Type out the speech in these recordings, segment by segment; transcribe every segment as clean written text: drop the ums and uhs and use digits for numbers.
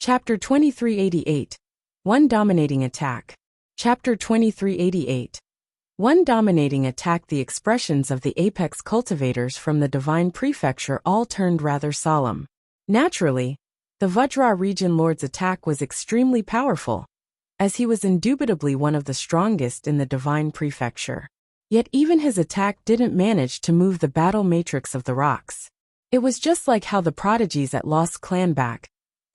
Chapter 2388. One Dominating Attack. Chapter 2388. One Dominating Attack. The expressions of the apex cultivators from the Divine Prefecture all turned rather solemn. Naturally, the Vajra region lord's attack was extremely powerful, as he was indubitably one of the strongest in the Divine Prefecture. Yet even his attack didn't manage to move the battle matrix of the rocks. It was just like how the prodigies at Lost Clan back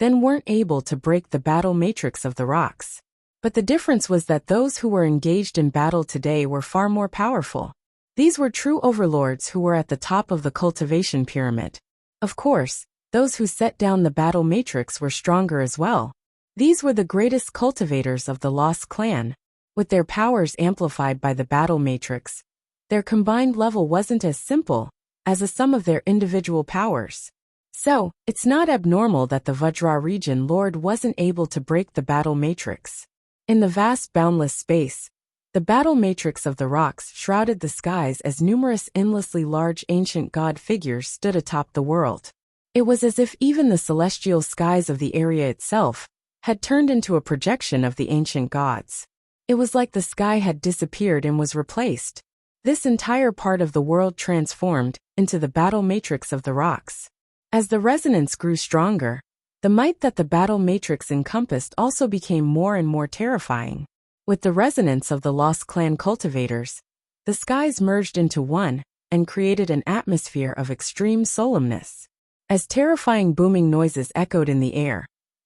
then weren't able to break the battle matrix of the rocks. But the difference was that those who were engaged in battle today were far more powerful. These were true overlords who were at the top of the cultivation pyramid. Of course, those who set down the battle matrix were stronger as well. These were the greatest cultivators of the Lost Clan. With their powers amplified by the battle matrix, their combined level wasn't as simple as a sum of their individual powers. So, it's not abnormal that the Vajra region lord wasn't able to break the battle matrix. In the vast boundless space, the battle matrix of the rocks shrouded the skies as numerous endlessly large ancient god figures stood atop the world. It was as if even the celestial skies of the area itself had turned into a projection of the ancient gods. It was like the sky had disappeared and was replaced. This entire part of the world transformed into the battle matrix of the rocks. As the resonance grew stronger, the might that the battle matrix encompassed also became more and more terrifying. With the resonance of the Lost Clan cultivators, the skies merged into one and created an atmosphere of extreme solemnness. As terrifying booming noises echoed in the air,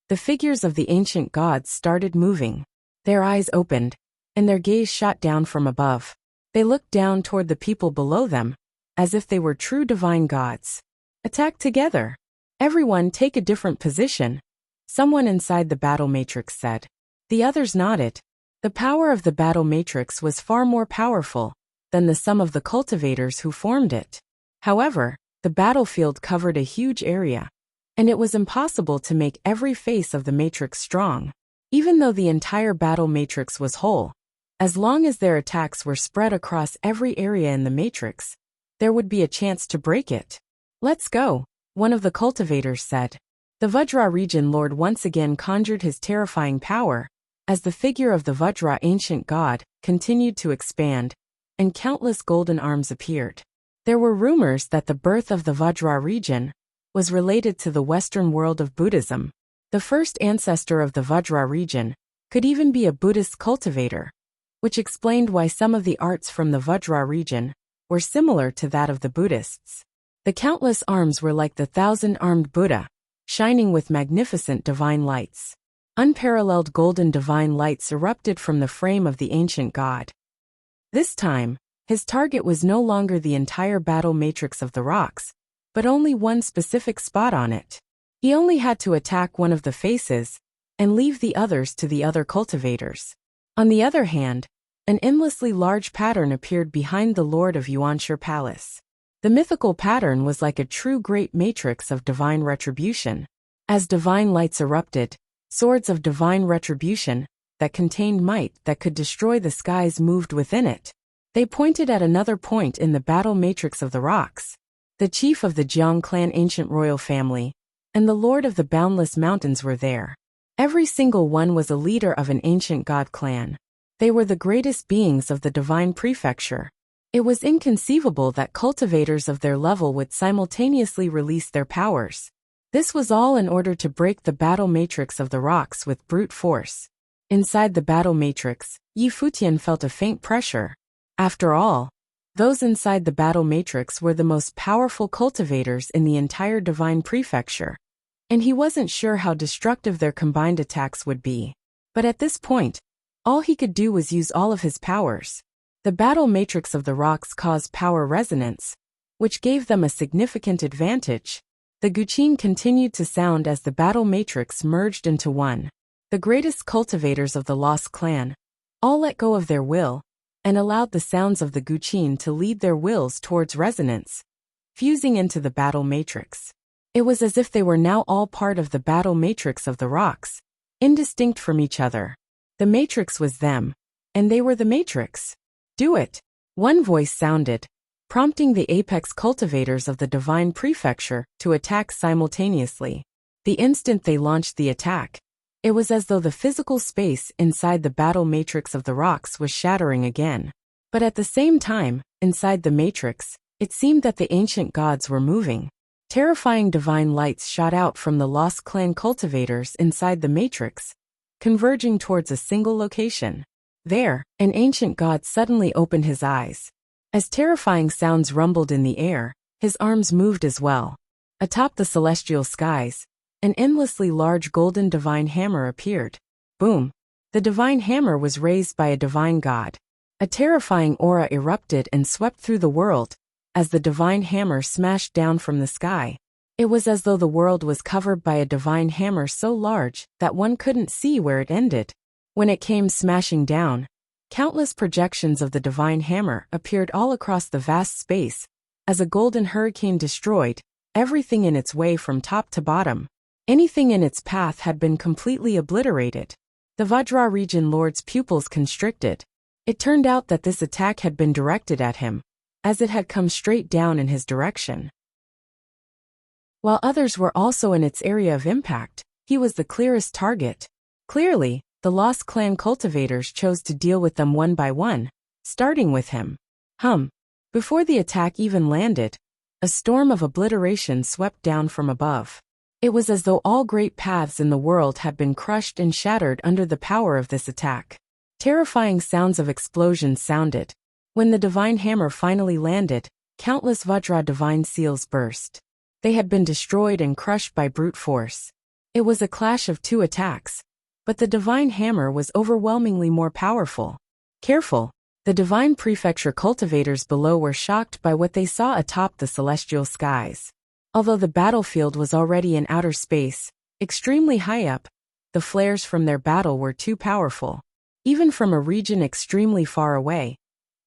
the figures of the ancient gods started moving. Their eyes opened, and their gaze shot down from above. They looked down toward the people below them, as if they were true divine gods. Attack together. Everyone take a different position, someone inside the battle matrix said. The others nodded. The power of the battle matrix was far more powerful than the sum of the cultivators who formed it. However, the battlefield covered a huge area, and it was impossible to make every face of the matrix strong. Even though the entire battle matrix was whole, as long as their attacks were spread across every area in the matrix, there would be a chance to break it. Let's go, one of the cultivators said. The Vajra region lord once again conjured his terrifying power, as the figure of the Vajra ancient god continued to expand, and countless golden arms appeared. There were rumors that the birth of the Vajra region was related to the Western world of Buddhism. The first ancestor of the Vajra region could even be a Buddhist cultivator, which explained why some of the arts from the Vajra region were similar to that of the Buddhists. The countless arms were like the thousand-armed Buddha, shining with magnificent divine lights. Unparalleled golden divine lights erupted from the frame of the ancient god. This time, his target was no longer the entire battle matrix of the rocks, but only one specific spot on it. He only had to attack one of the faces, and leave the others to the other cultivators. On the other hand, an endlessly large pattern appeared behind the Lord of Yuanshi Palace. The mythical pattern was like a true great matrix of divine retribution. As divine lights erupted, swords of divine retribution that contained might that could destroy the skies moved within it. They pointed at another point in the battle matrix of the rocks. The chief of the Jiang clan ancient royal family and the lord of the boundless mountains were there. Every single one was a leader of an ancient god clan. They were the greatest beings of the divine prefecture. It was inconceivable that cultivators of their level would simultaneously release their powers. This was all in order to break the battle matrix of the rocks with brute force. Inside the battle matrix, Futian felt a faint pressure. After all, those inside the battle matrix were the most powerful cultivators in the entire divine prefecture, and he wasn't sure how destructive their combined attacks would be. But at this point, all he could do was use all of his powers. The battle matrix of the rocks caused power resonance, which gave them a significant advantage. The guqin continued to sound as the battle matrix merged into one. The greatest cultivators of the Lost Clan all let go of their will and allowed the sounds of the guqin to lead their wills towards resonance, fusing into the battle matrix. It was as if they were now all part of the battle matrix of the rocks, indistinct from each other. The matrix was them, and they were the matrix. Do it. One voice sounded, prompting the apex cultivators of the divine prefecture to attack simultaneously. The instant they launched the attack, it was as though the physical space inside the battle matrix of the rocks was shattering again. But at the same time, inside the matrix, it seemed that the ancient gods were moving. Terrifying divine lights shot out from the Lost Clan cultivators inside the matrix, converging towards a single location. There, an ancient god suddenly opened his eyes. As terrifying sounds rumbled in the air, his arms moved as well. Atop the celestial skies, an endlessly large golden divine hammer appeared. Boom! The divine hammer was raised by a divine god. A terrifying aura erupted and swept through the world as the divine hammer smashed down from the sky. It was as though the world was covered by a divine hammer so large that one couldn't see where it ended. When it came smashing down, countless projections of the divine hammer appeared all across the vast space, as a golden hurricane destroyed everything in its way from top to bottom. Anything in its path had been completely obliterated. The Vajra region lord's pupils constricted. It turned out that this attack had been directed at him, as it had come straight down in his direction. While others were also in its area of impact, he was the clearest target. Clearly, the Lost Clan cultivators chose to deal with them one by one, starting with him. Before the attack even landed, a storm of obliteration swept down from above. It was as though all great paths in the world had been crushed and shattered under the power of this attack. Terrifying sounds of explosions sounded. When the divine hammer finally landed, countless Vajra divine seals burst. They had been destroyed and crushed by brute force. It was a clash of two attacks, but the divine hammer was overwhelmingly more powerful. Careful! The divine prefecture cultivators below were shocked by what they saw atop the celestial skies. Although the battlefield was already in outer space, extremely high up, the flares from their battle were too powerful. Even from a region extremely far away,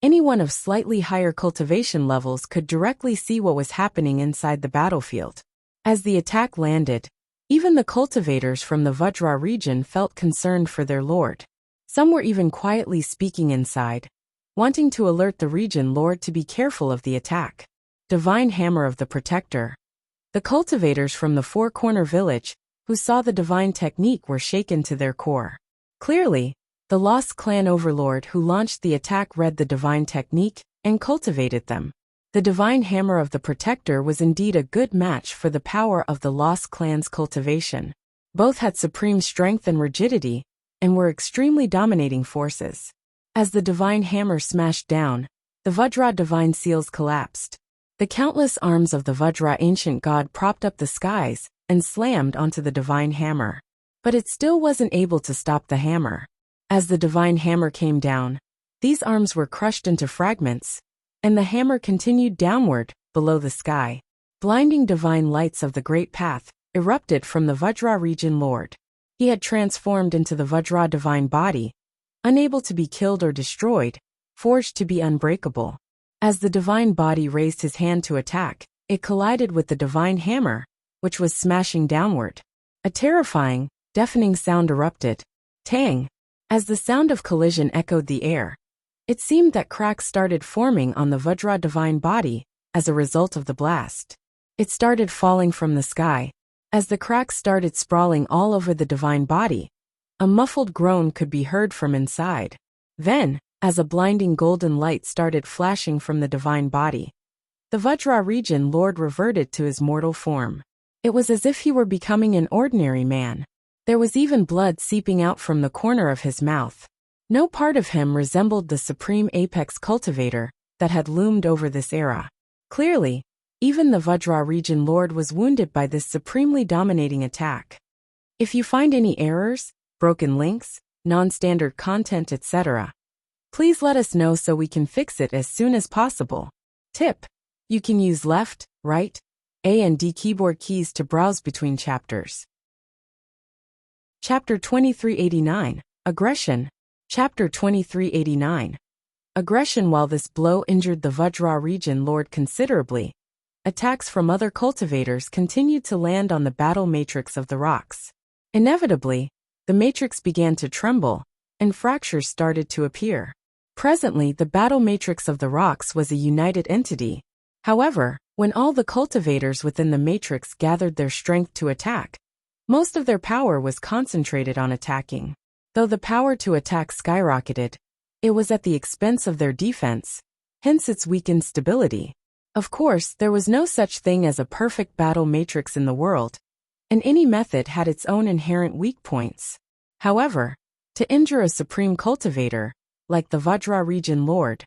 anyone of slightly higher cultivation levels could directly see what was happening inside the battlefield. As the attack landed, even the cultivators from the Vajra region felt concerned for their lord. Some were even quietly speaking inside, wanting to alert the region lord to be careful of the attack. Divine Hammer of the Protector. The cultivators from the Four Corner Village, who saw the divine technique, were shaken to their core. Clearly, the Lost Clan overlord who launched the attack read the divine technique and cultivated them. The Divine Hammer of the Protector was indeed a good match for the power of the Lost Clan's cultivation. Both had supreme strength and rigidity, and were extremely dominating forces. As the divine hammer smashed down, the Vajra divine seals collapsed. The countless arms of the Vajra ancient god propped up the skies and slammed onto the divine hammer. But it still wasn't able to stop the hammer. As the divine hammer came down, these arms were crushed into fragments, and the hammer continued downward, below the sky. Blinding divine lights of the Great Path erupted from the Vajra region lord. He had transformed into the Vajra divine body, unable to be killed or destroyed, forged to be unbreakable. As the divine body raised his hand to attack, it collided with the divine hammer, which was smashing downward. A terrifying, deafening sound erupted. Tang! As the sound of collision echoed the air, it seemed that cracks started forming on the Vajra divine body as a result of the blast. It started falling from the sky. As the cracks started sprawling all over the divine body, a muffled groan could be heard from inside. Then, as a blinding golden light started flashing from the divine body, the Vajra region lord reverted to his mortal form. It was as if he were becoming an ordinary man. There was even blood seeping out from the corner of his mouth. No part of him resembled the supreme apex cultivator that had loomed over this era. Clearly, even the Vajra region lord was wounded by this supremely dominating attack. If you find any errors, broken links, non-standard content, etc., please let us know so we can fix it as soon as possible. Tip: you can use left, right, A and D keyboard keys to browse between chapters. Chapter 2389, Aggression. Chapter 2389. Aggression. While this blow injured the Vajra region lord considerably, attacks from other cultivators continued to land on the battle matrix of the rocks. Inevitably, the matrix began to tremble, and fractures started to appear. Presently, the battle matrix of the rocks was a united entity. However, when all the cultivators within the matrix gathered their strength to attack, Most of their power was concentrated on attacking. Though the power to attack skyrocketed, it was at the expense of their defense, hence its weakened stability. Of course, there was no such thing as a perfect battle matrix in the world, and any method had its own inherent weak points. However, to injure a supreme cultivator, like the Vajra region lord,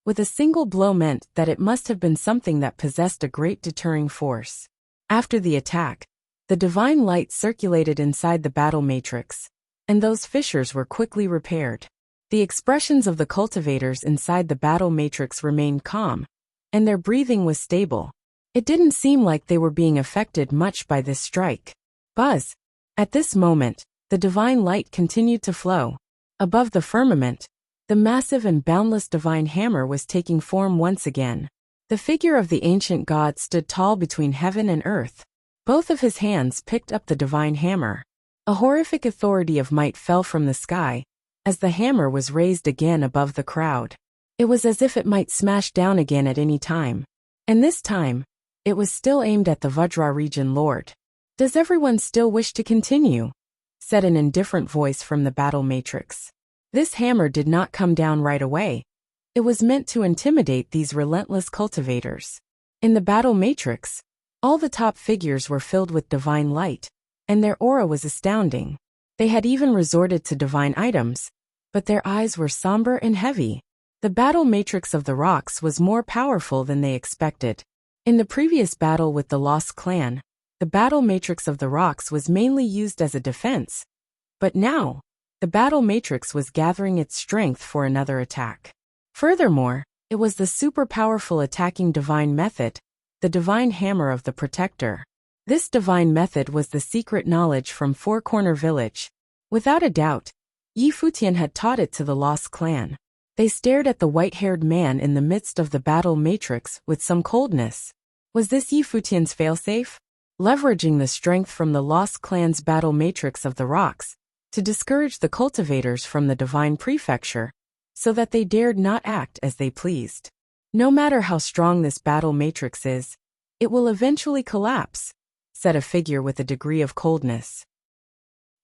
with a single blow meant that it must have been something that possessed a great deterring force. After the attack, the divine light circulated inside the battle matrix, and those fissures were quickly repaired. The expressions of the cultivators inside the battle matrix remained calm, and their breathing was stable. It didn't seem like they were being affected much by this strike. Buzz! At this moment, the divine light continued to flow. Above the firmament, the massive and boundless divine hammer was taking form once again. The figure of the ancient god stood tall between heaven and earth. Both of his hands picked up the divine hammer. A horrific authority of might fell from the sky, as the hammer was raised again above the crowd. It was as if it might smash down again at any time. And this time, it was still aimed at the Vajra region lord. "Does everyone still wish to continue?" said an indifferent voice from the battle matrix. This hammer did not come down right away. It was meant to intimidate these relentless cultivators. In the battle matrix, all the top figures were filled with divine light, and their aura was astounding. They had even resorted to divine items, but their eyes were somber and heavy. The battle matrix of the rocks was more powerful than they expected. In the previous battle with the Lost Clan, the battle matrix of the rocks was mainly used as a defense, but now, the battle matrix was gathering its strength for another attack. Furthermore, it was the super powerful attacking divine method, the divine hammer of the protector. This divine method was the secret knowledge from Four Corner Village. Without a doubt, Futian had taught it to the Lost Clan. They stared at the white-haired man in the midst of the battle matrix with some coldness. Was this Futian's failsafe? Leveraging the strength from the Lost Clan's battle matrix of the rocks, to discourage the cultivators from the divine prefecture, so that they dared not act as they pleased. "No matter how strong this battle matrix is, it will eventually collapse," said a figure with a degree of coldness.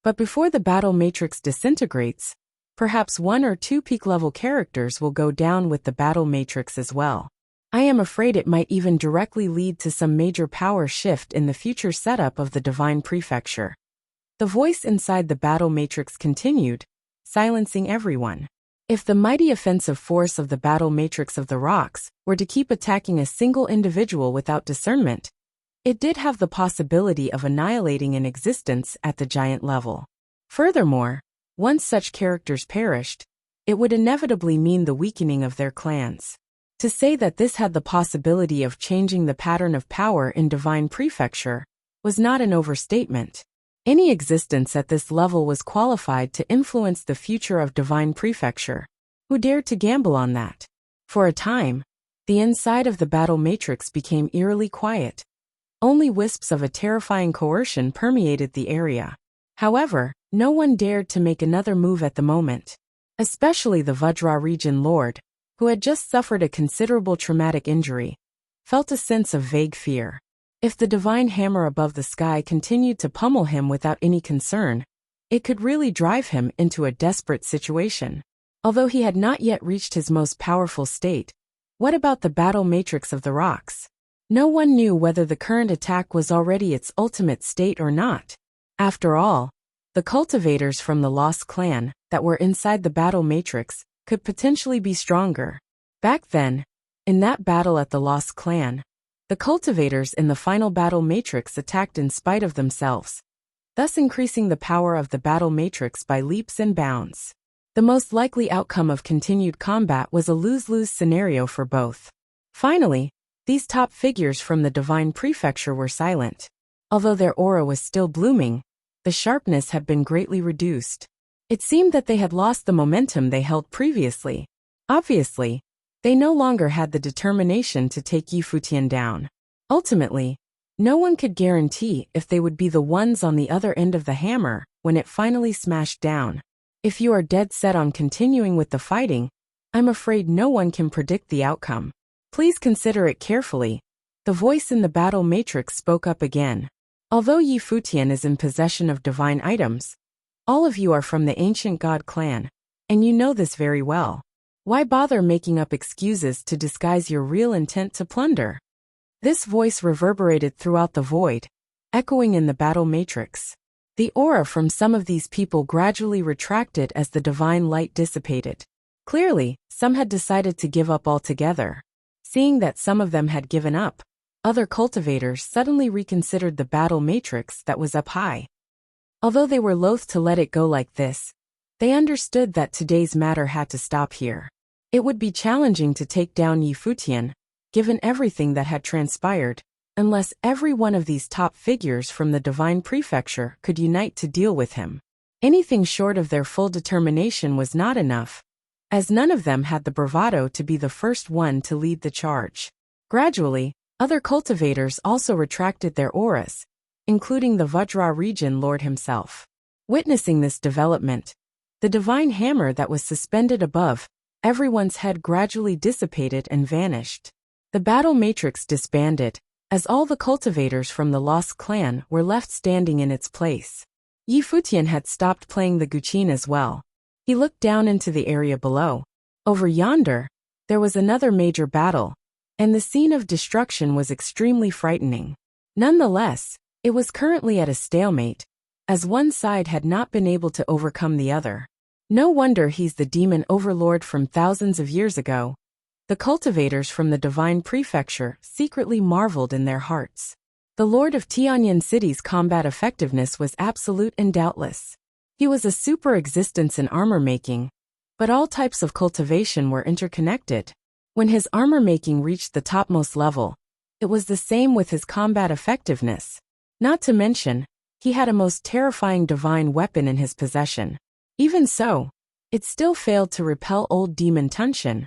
"But before the battle matrix disintegrates, perhaps one or two peak-level characters will go down with the battle matrix as well. I am afraid it might even directly lead to some major power shift in the future setup of the divine prefecture." The voice inside the battle matrix continued, silencing everyone. If the mighty offensive force of the battle matrix of the rocks were to keep attacking a single individual without discernment, it did have the possibility of annihilating an existence at the giant level. Furthermore, once such characters perished, it would inevitably mean the weakening of their clans. To say that this had the possibility of changing the pattern of power in divine prefecture was not an overstatement. Any existence at this level was qualified to influence the future of divine prefecture. Who dared to gamble on that? For a time, the inside of the battle matrix became eerily quiet. Only wisps of a terrifying coercion permeated the area. However, no one dared to make another move at the moment. Especially the Vajra region lord, who had just suffered a considerable traumatic injury, felt a sense of vague fear. If the divine hammer above the sky continued to pummel him without any concern, it could really drive him into a desperate situation. Although he had not yet reached his most powerful state, what about the battle matrix of the rocks? No one knew whether the current attack was already its ultimate state or not. After all, the cultivators from the Lost Clan that were inside the battle matrix could potentially be stronger. Back then, in that battle at the Lost Clan, the cultivators in the final battle matrix attacked in spite of themselves, thus increasing the power of the battle matrix by leaps and bounds. The most likely outcome of continued combat was a lose-lose scenario for both. Finally, these top figures from the divine prefecture were silent. Although their aura was still blooming, the sharpness had been greatly reduced. It seemed that they had lost the momentum they held previously. Obviously, they no longer had the determination to take Futian down. Ultimately, no one could guarantee if they would be the ones on the other end of the hammer when it finally smashed down. If you are dead set on continuing with the fighting, I'm afraid no one can predict the outcome. Please consider it carefully. The voice in the battle matrix spoke up again. Although Yi Futian is in possession of divine items, all of you are from the ancient god clan, and you know this very well. Why bother making up excuses to disguise your real intent to plunder? This voice reverberated throughout the void, echoing in the battle matrix. The aura from some of these people gradually retracted as the divine light dissipated. Clearly, some had decided to give up altogether. Seeing that some of them had given up, other cultivators suddenly reconsidered the battle matrix that was up high. Although they were loath to let it go like this, they understood that today's matter had to stop here. It would be challenging to take down Yi Futian, given everything that had transpired, unless every one of these top figures from the divine prefecture could unite to deal with him. Anything short of their full determination was not enough, as none of them had the bravado to be the first one to lead the charge. Gradually, other cultivators also retracted their auras, including the Vajra region lord himself. Witnessing this development, the divine hammer that was suspended above everyone's head gradually dissipated and vanished. The battle matrix disbanded, as all the cultivators from the lost clan were left standing in its place. Yi Futian had stopped playing the guqin as well. He looked down into the area below. Over yonder, there was another major battle, and the scene of destruction was extremely frightening. Nonetheless, it was currently at a stalemate, as one side had not been able to overcome the other. No wonder he's the demon overlord from thousands of years ago. The cultivators from the divine prefecture secretly marveled in their hearts. The lord of Tianyan City's combat effectiveness was absolute and doubtless. He was a super existence in armor making, but all types of cultivation were interconnected. When his armor making reached the topmost level, it was the same with his combat effectiveness. Not to mention, he had a most terrifying divine weapon in his possession. Even so, it still failed to repel old demon Tunshin,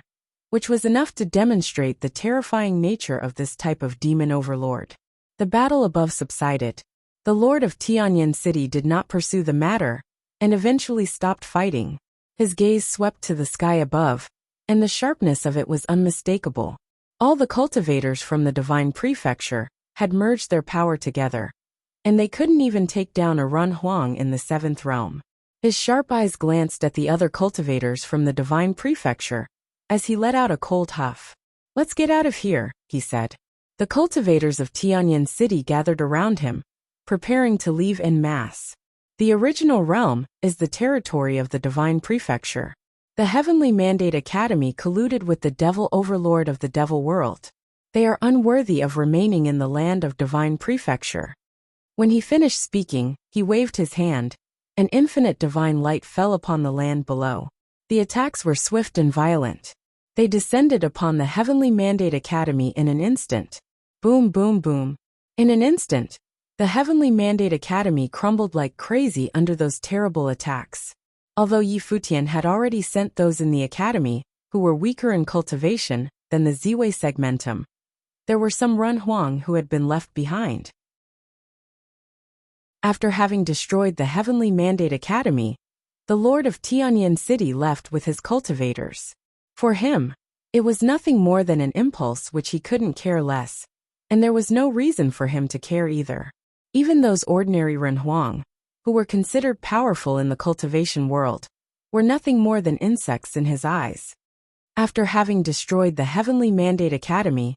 which was enough to demonstrate the terrifying nature of this type of demon overlord. The battle above subsided. The lord of Tianyan City did not pursue the matter, and eventually stopped fighting. His gaze swept to the sky above, and the sharpness of it was unmistakable. All the cultivators from the divine prefecture had merged their power together, and they couldn't even take down a Run Huang in the seventh realm. His sharp eyes glanced at the other cultivators from the divine prefecture, as he let out a cold huff. "Let's get out of here," he said. The cultivators of Tianyan City gathered around him, preparing to leave en masse. The original realm is the territory of the divine prefecture. The Heavenly Mandate Academy colluded with the devil overlord of the devil world. They are unworthy of remaining in the land of divine prefecture. When he finished speaking, he waved his hand. An infinite divine light fell upon the land below. The attacks were swift and violent. They descended upon the Heavenly Mandate Academy in an instant. Boom, boom, boom. In an instant, the Heavenly Mandate Academy crumbled like crazy under those terrible attacks. Although Yi Futian had already sent those in the academy, who were weaker in cultivation than the Ziwei segmentum, there were some Run Huang who had been left behind. After having destroyed the Heavenly Mandate Academy, the Lord of Tianyan City left with his cultivators. For him, it was nothing more than an impulse which he couldn't care less, and there was no reason for him to care either. Even those ordinary Run Huang, who were considered powerful in the cultivation world, were nothing more than insects in his eyes. After having destroyed the Heavenly Mandate Academy,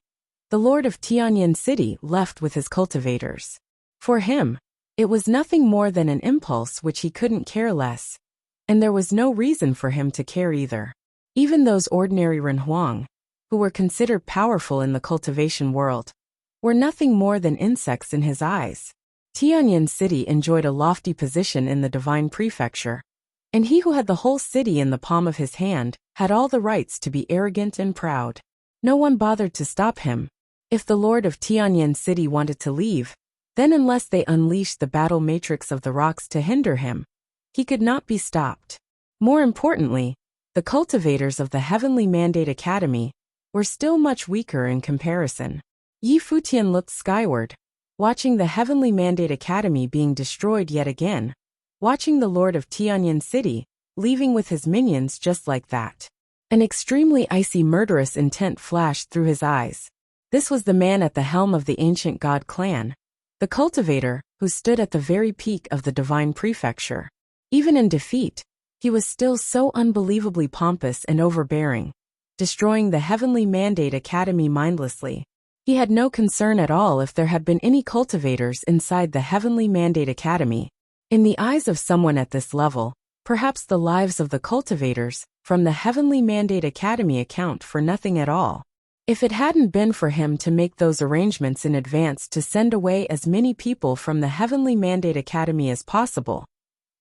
the Lord of Tianyan City left with his cultivators. For him, it was nothing more than an impulse which he couldn't care less, and there was no reason for him to care either. Even those ordinary Run Huang, who were considered powerful in the cultivation world, were nothing more than insects in his eyes. Tianyan City enjoyed a lofty position in the divine prefecture, and he who had the whole city in the palm of his hand had all the rights to be arrogant and proud. No one bothered to stop him. If the Lord of Tianyan City wanted to leave, then unless they unleashed the battle matrix of the rocks to hinder him, he could not be stopped. More importantly, the cultivators of the Heavenly Mandate Academy were still much weaker in comparison. Yi Futian looked skyward, watching the Heavenly Mandate Academy being destroyed yet again, watching the Lord of Tianyan City leaving with his minions just like that. An extremely icy murderous intent flashed through his eyes. This was the man at the helm of the ancient god clan, the cultivator who stood at the very peak of the divine prefecture. Even in defeat, he was still so unbelievably pompous and overbearing, destroying the Heavenly Mandate Academy mindlessly. He had no concern at all if there had been any cultivators inside the Heavenly Mandate Academy. In the eyes of someone at this level, perhaps the lives of the cultivators from the Heavenly Mandate Academy account for nothing at all. If it hadn't been for him to make those arrangements in advance to send away as many people from the Heavenly Mandate Academy as possible,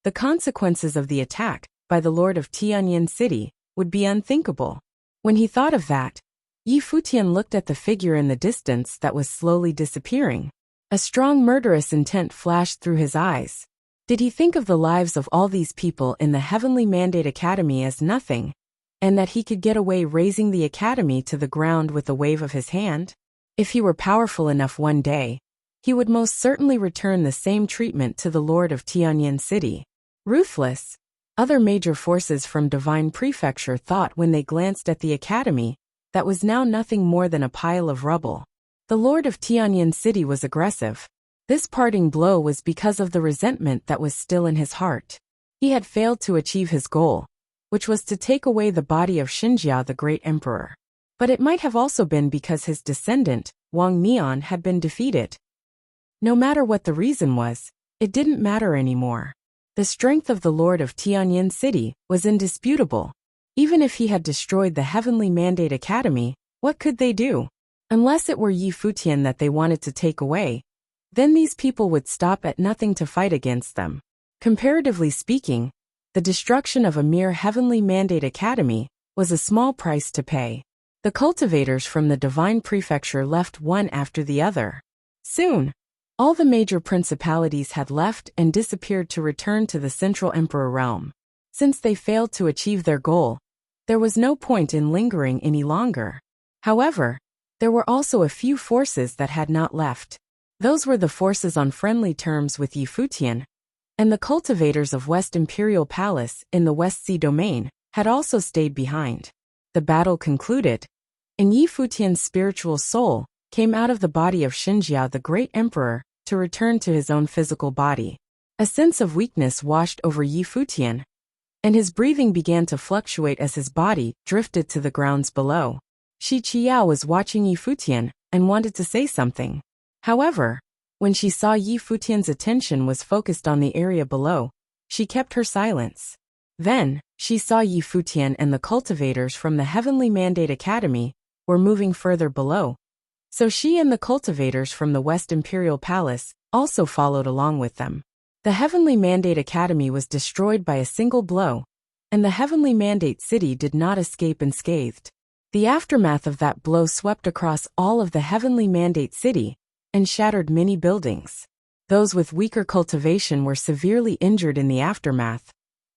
the consequences of the attack by the Lord of Tianyin City would be unthinkable. When he thought of that, Yi Futian looked at the figure in the distance that was slowly disappearing. A strong murderous intent flashed through his eyes. Did he think of the lives of all these people in the Heavenly Mandate Academy as nothing, and that he could get away razing the academy to the ground with a wave of his hand? If he were powerful enough one day, he would most certainly return the same treatment to the Lord of Tianyin City. Ruthless, other major forces from Divine Prefecture thought when they glanced at the academy that was now nothing more than a pile of rubble. The Lord of Tianyin City was aggressive. This parting blow was because of the resentment that was still in his heart. He had failed to achieve his goal, which was to take away the body of Xinjia the Great Emperor. But it might have also been because his descendant, Wang Mian, had been defeated. No matter what the reason was, it didn't matter anymore. The strength of the Lord of Tianyin City was indisputable. Even if he had destroyed the Heavenly Mandate Academy, what could they do? Unless it were Yi Futian that they wanted to take away, then these people would stop at nothing to fight against them. Comparatively speaking, the destruction of a mere Heavenly Mandate Academy was a small price to pay. The cultivators from the Divine Prefecture left one after the other. Soon, all the major principalities had left and disappeared to return to the Central Emperor realm. Since they failed to achieve their goal, there was no point in lingering any longer. However, there were also a few forces that had not left. Those were the forces on friendly terms with Yi Futian, and the cultivators of West Imperial Palace in the West Sea Domain had also stayed behind. The battle concluded, and Yi Futian's spiritual soul came out of the body of Xinjia the Great Emperor to return to his own physical body. A sense of weakness washed over Yi Futian, and his breathing began to fluctuate as his body drifted to the grounds below. Shi Qiao was watching Yi Futian and wanted to say something. However, when she saw Yi Futian's attention was focused on the area below, she kept her silence. Then, she saw Yi Futian and the cultivators from the Heavenly Mandate Academy were moving further below. So she and the cultivators from the West Imperial Palace also followed along with them. The Heavenly Mandate Academy was destroyed by a single blow, and the Heavenly Mandate City did not escape unscathed. The aftermath of that blow swept across all of the Heavenly Mandate City and shattered many buildings. Those with weaker cultivation were severely injured in the aftermath,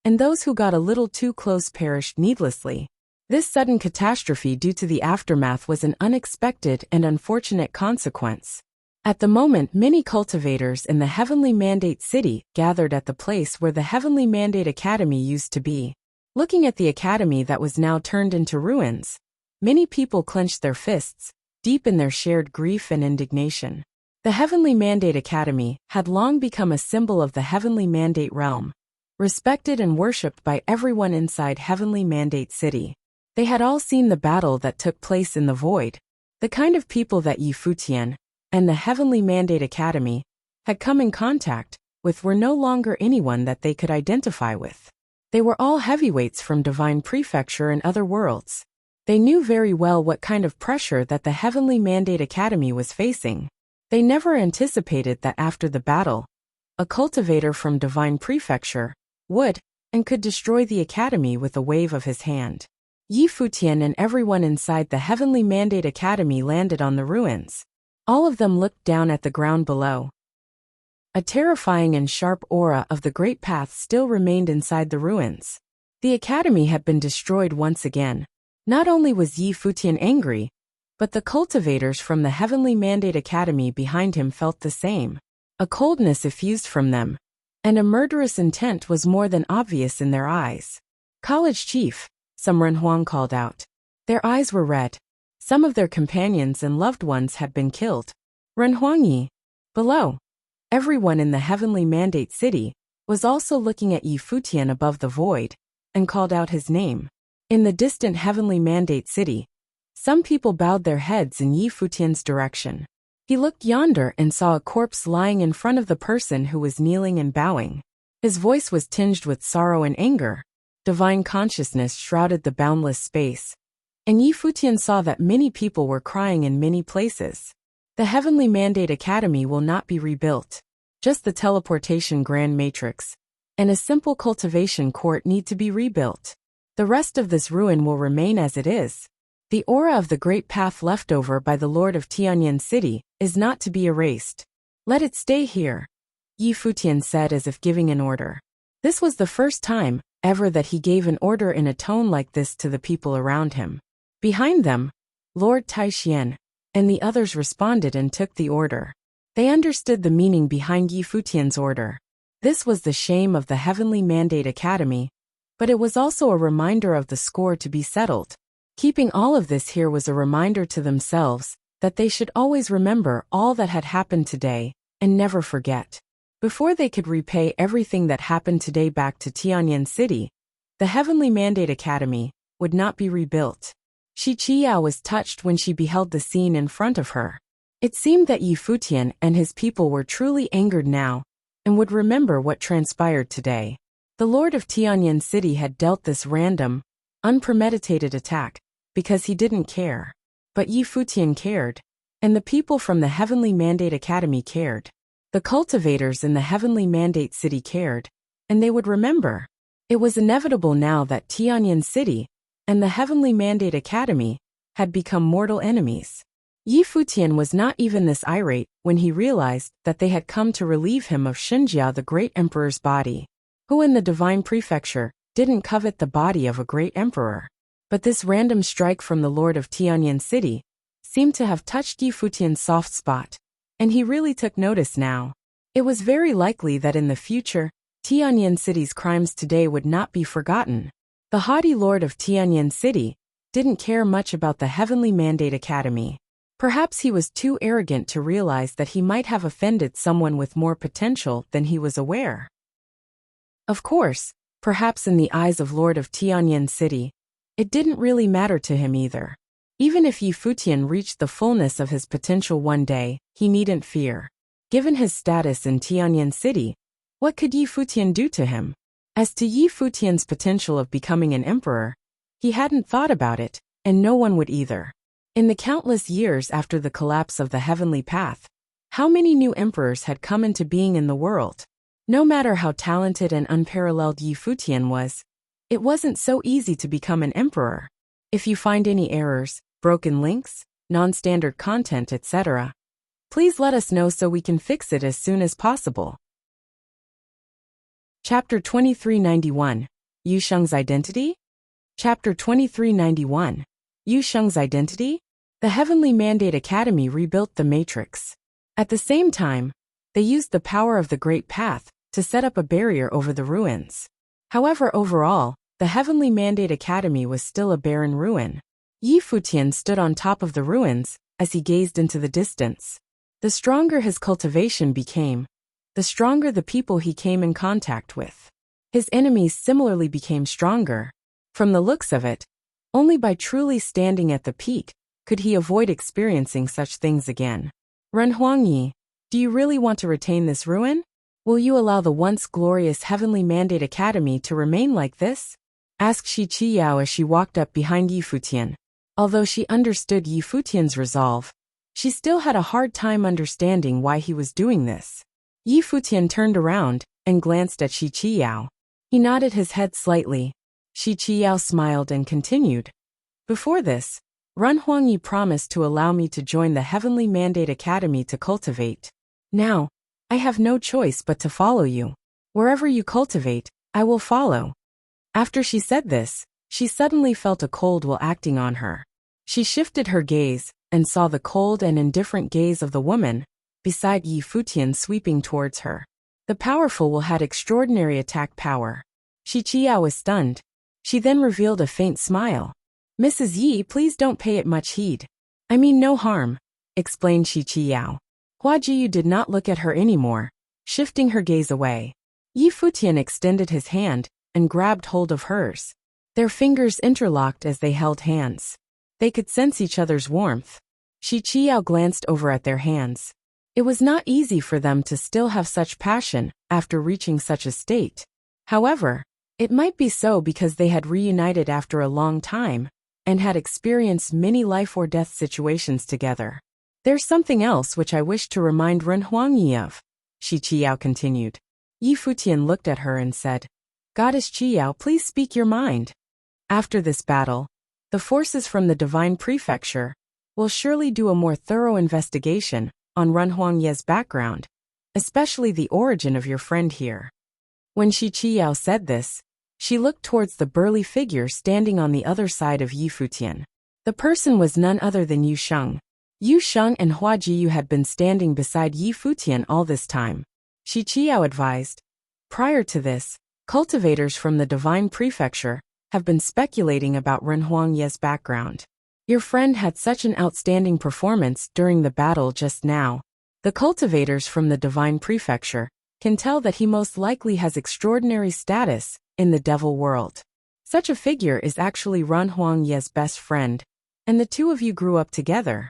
and those who got a little too close perished needlessly. This sudden catastrophe due to the aftermath was an unexpected and unfortunate consequence. At the moment, many cultivators in the Heavenly Mandate City gathered at the place where the Heavenly Mandate Academy used to be. Looking at the academy that was now turned into ruins, many people clenched their fists, deep in their shared grief and indignation. The Heavenly Mandate Academy had long become a symbol of the Heavenly Mandate realm, respected and worshipped by everyone inside Heavenly Mandate City. They had all seen the battle that took place in the void. The kind of people that Yi Futian and the Heavenly Mandate Academy had come in contact with were no longer anyone that they could identify with. They were all heavyweights from Divine Prefecture and other worlds. They knew very well what kind of pressure that the Heavenly Mandate Academy was facing. They never anticipated that after the battle, a cultivator from Divine Prefecture would and could destroy the academy with a wave of his hand. Yi Futian and everyone inside the Heavenly Mandate Academy landed on the ruins. All of them looked down at the ground below. A terrifying and sharp aura of the Great Path still remained inside the ruins. The academy had been destroyed once again. Not only was Yi Futian angry, but the cultivators from the Heavenly Mandate Academy behind him felt the same. A coldness effused from them, and a murderous intent was more than obvious in their eyes. "College Chief," some Renhuang called out. Their eyes were red. Some of their companions and loved ones had been killed. "Renhuang Yi, below." Everyone in the heavenly mandate city was also looking at Yi Futian above the void and called out his name. In the distant heavenly mandate city, some people bowed their heads in Yi Futian's direction. He looked yonder and saw a corpse lying in front of the person who was kneeling and bowing. His voice was tinged with sorrow and anger. Divine consciousness shrouded the boundless space, and Yi Futian saw that many people were crying in many places. The Heavenly Mandate Academy will not be rebuilt. Just the teleportation grand matrix and a simple cultivation court need to be rebuilt. The rest of this ruin will remain as it is. The aura of the great path left over by the Lord of Tianyan City is not to be erased. Let it stay here, Yi Futian said as if giving an order. This was the first time ever that he gave an order in a tone like this to the people around him. Behind them, Lord Taixian and the others responded and took the order. They understood the meaning behind Yi Futian's order. This was the shame of the Heavenly Mandate Academy, but it was also a reminder of the score to be settled. Keeping all of this here was a reminder to themselves that they should always remember all that had happened today and never forget. Before they could repay everything that happened today back to Tianyan City, the Heavenly Mandate Academy would not be rebuilt. Shi Qiyao was touched when she beheld the scene in front of her. It seemed that Yi Futian and his people were truly angered now and would remember what transpired today. The Lord of Tianyan City had dealt this random, unpremeditated attack because he didn't care. But Yi Futian cared, and the people from the Heavenly Mandate Academy cared. The cultivators in the Heavenly Mandate City cared, and they would remember. It was inevitable now that Tianyan City and the Heavenly Mandate Academy had become mortal enemies. Yi Futian was not even this irate when he realized that they had come to relieve him of Xinjia, the great emperor's body, who in the divine prefecture didn't covet the body of a great emperor. But this random strike from the Lord of Tianyan City seemed to have touched Yi Futian's soft spot, and he really took notice now. It was very likely that in the future, Tianyan City's crimes today would not be forgotten. The haughty Lord of Tianyan City didn't care much about the Heavenly Mandate Academy. Perhaps he was too arrogant to realize that he might have offended someone with more potential than he was aware. Of course, perhaps in the eyes of Lord of Tianyan City, it didn't really matter to him either. Even if Yi Futian reached the fullness of his potential one day, he needn't fear. Given his status in Tianyan City, what could Yi Futian do to him? As to Yi Futian's potential of becoming an emperor, he hadn't thought about it, and no one would either. In the countless years after the collapse of the heavenly path, how many new emperors had come into being in the world? No matter how talented and unparalleled Yi Futian was, it wasn't so easy to become an emperor. If you find any errors, broken links, non-standard content, etc., please let us know so we can fix it as soon as possible. Chapter 2391, Yu Sheng's Identity? Chapter 2391, Yu Sheng's Identity? The Heavenly Mandate Academy rebuilt the Matrix. At the same time, they used the power of the Great Path to set up a barrier over the ruins. However, overall, the Heavenly Mandate Academy was still a barren ruin. Yi Futian stood on top of the ruins as he gazed into the distance. The stronger his cultivation became, the stronger the people he came in contact with. His enemies similarly became stronger. From the looks of it, only by truly standing at the peak could he avoid experiencing such things again. Ren Huangyi, do you really want to retain this ruin? Will you allow the once glorious Heavenly Mandate Academy to remain like this? Asked Shi Qiyao as she walked up behind Yi Futian. Although she understood Yi Futian's resolve, she still had a hard time understanding why he was doing this. Yi Futian turned around and glanced at Shi Qiyao. He nodded his head slightly. Shi Qiyao smiled and continued. Before this, Ren Huangyi promised to allow me to join the Heavenly Mandate Academy to cultivate. Now, I have no choice but to follow you. Wherever you cultivate, I will follow. After she said this, she suddenly felt a cold while acting on her. She shifted her gaze and saw the cold and indifferent gaze of the woman beside Yi Futian sweeping towards her. The powerful will had extraordinary attack power. Shi Qiyao was stunned. She then revealed a faint smile. Mrs. Yi, please don't pay it much heed. I mean no harm, explained Shi Qiyao. Hua Jiyu did not look at her anymore, shifting her gaze away. Yi Futian extended his hand and grabbed hold of hers. Their fingers interlocked as they held hands. They could sense each other's warmth. Shi Qiao glanced over at their hands. It was not easy for them to still have such passion after reaching such a state. However, it might be so because they had reunited after a long time and had experienced many life-or-death situations together. There's something else which I wish to remind Ren Huangyi of, Shi Qiao continued. Yi Futian looked at her and said, Goddess Qiao, please speak your mind. After this battle, the forces from the Divine Prefecture will surely do a more thorough investigation on Ren Huangyi's background, especially the origin of your friend here. When Shi Qiao said this, she looked towards the burly figure standing on the other side of Yi Futian. The person was none other than Yu Sheng. Yu Sheng and Hua Jiyu had been standing beside Yi Futian all this time. Shi Qiao advised. Prior to this, cultivators from the Divine Prefecture have been speculating about Ren Huangyi's background. Your friend had such an outstanding performance during the battle just now. The cultivators from the Divine Prefecture can tell that he most likely has extraordinary status in the devil world. Such a figure is actually Ren Huangyi's best friend, and the two of you grew up together.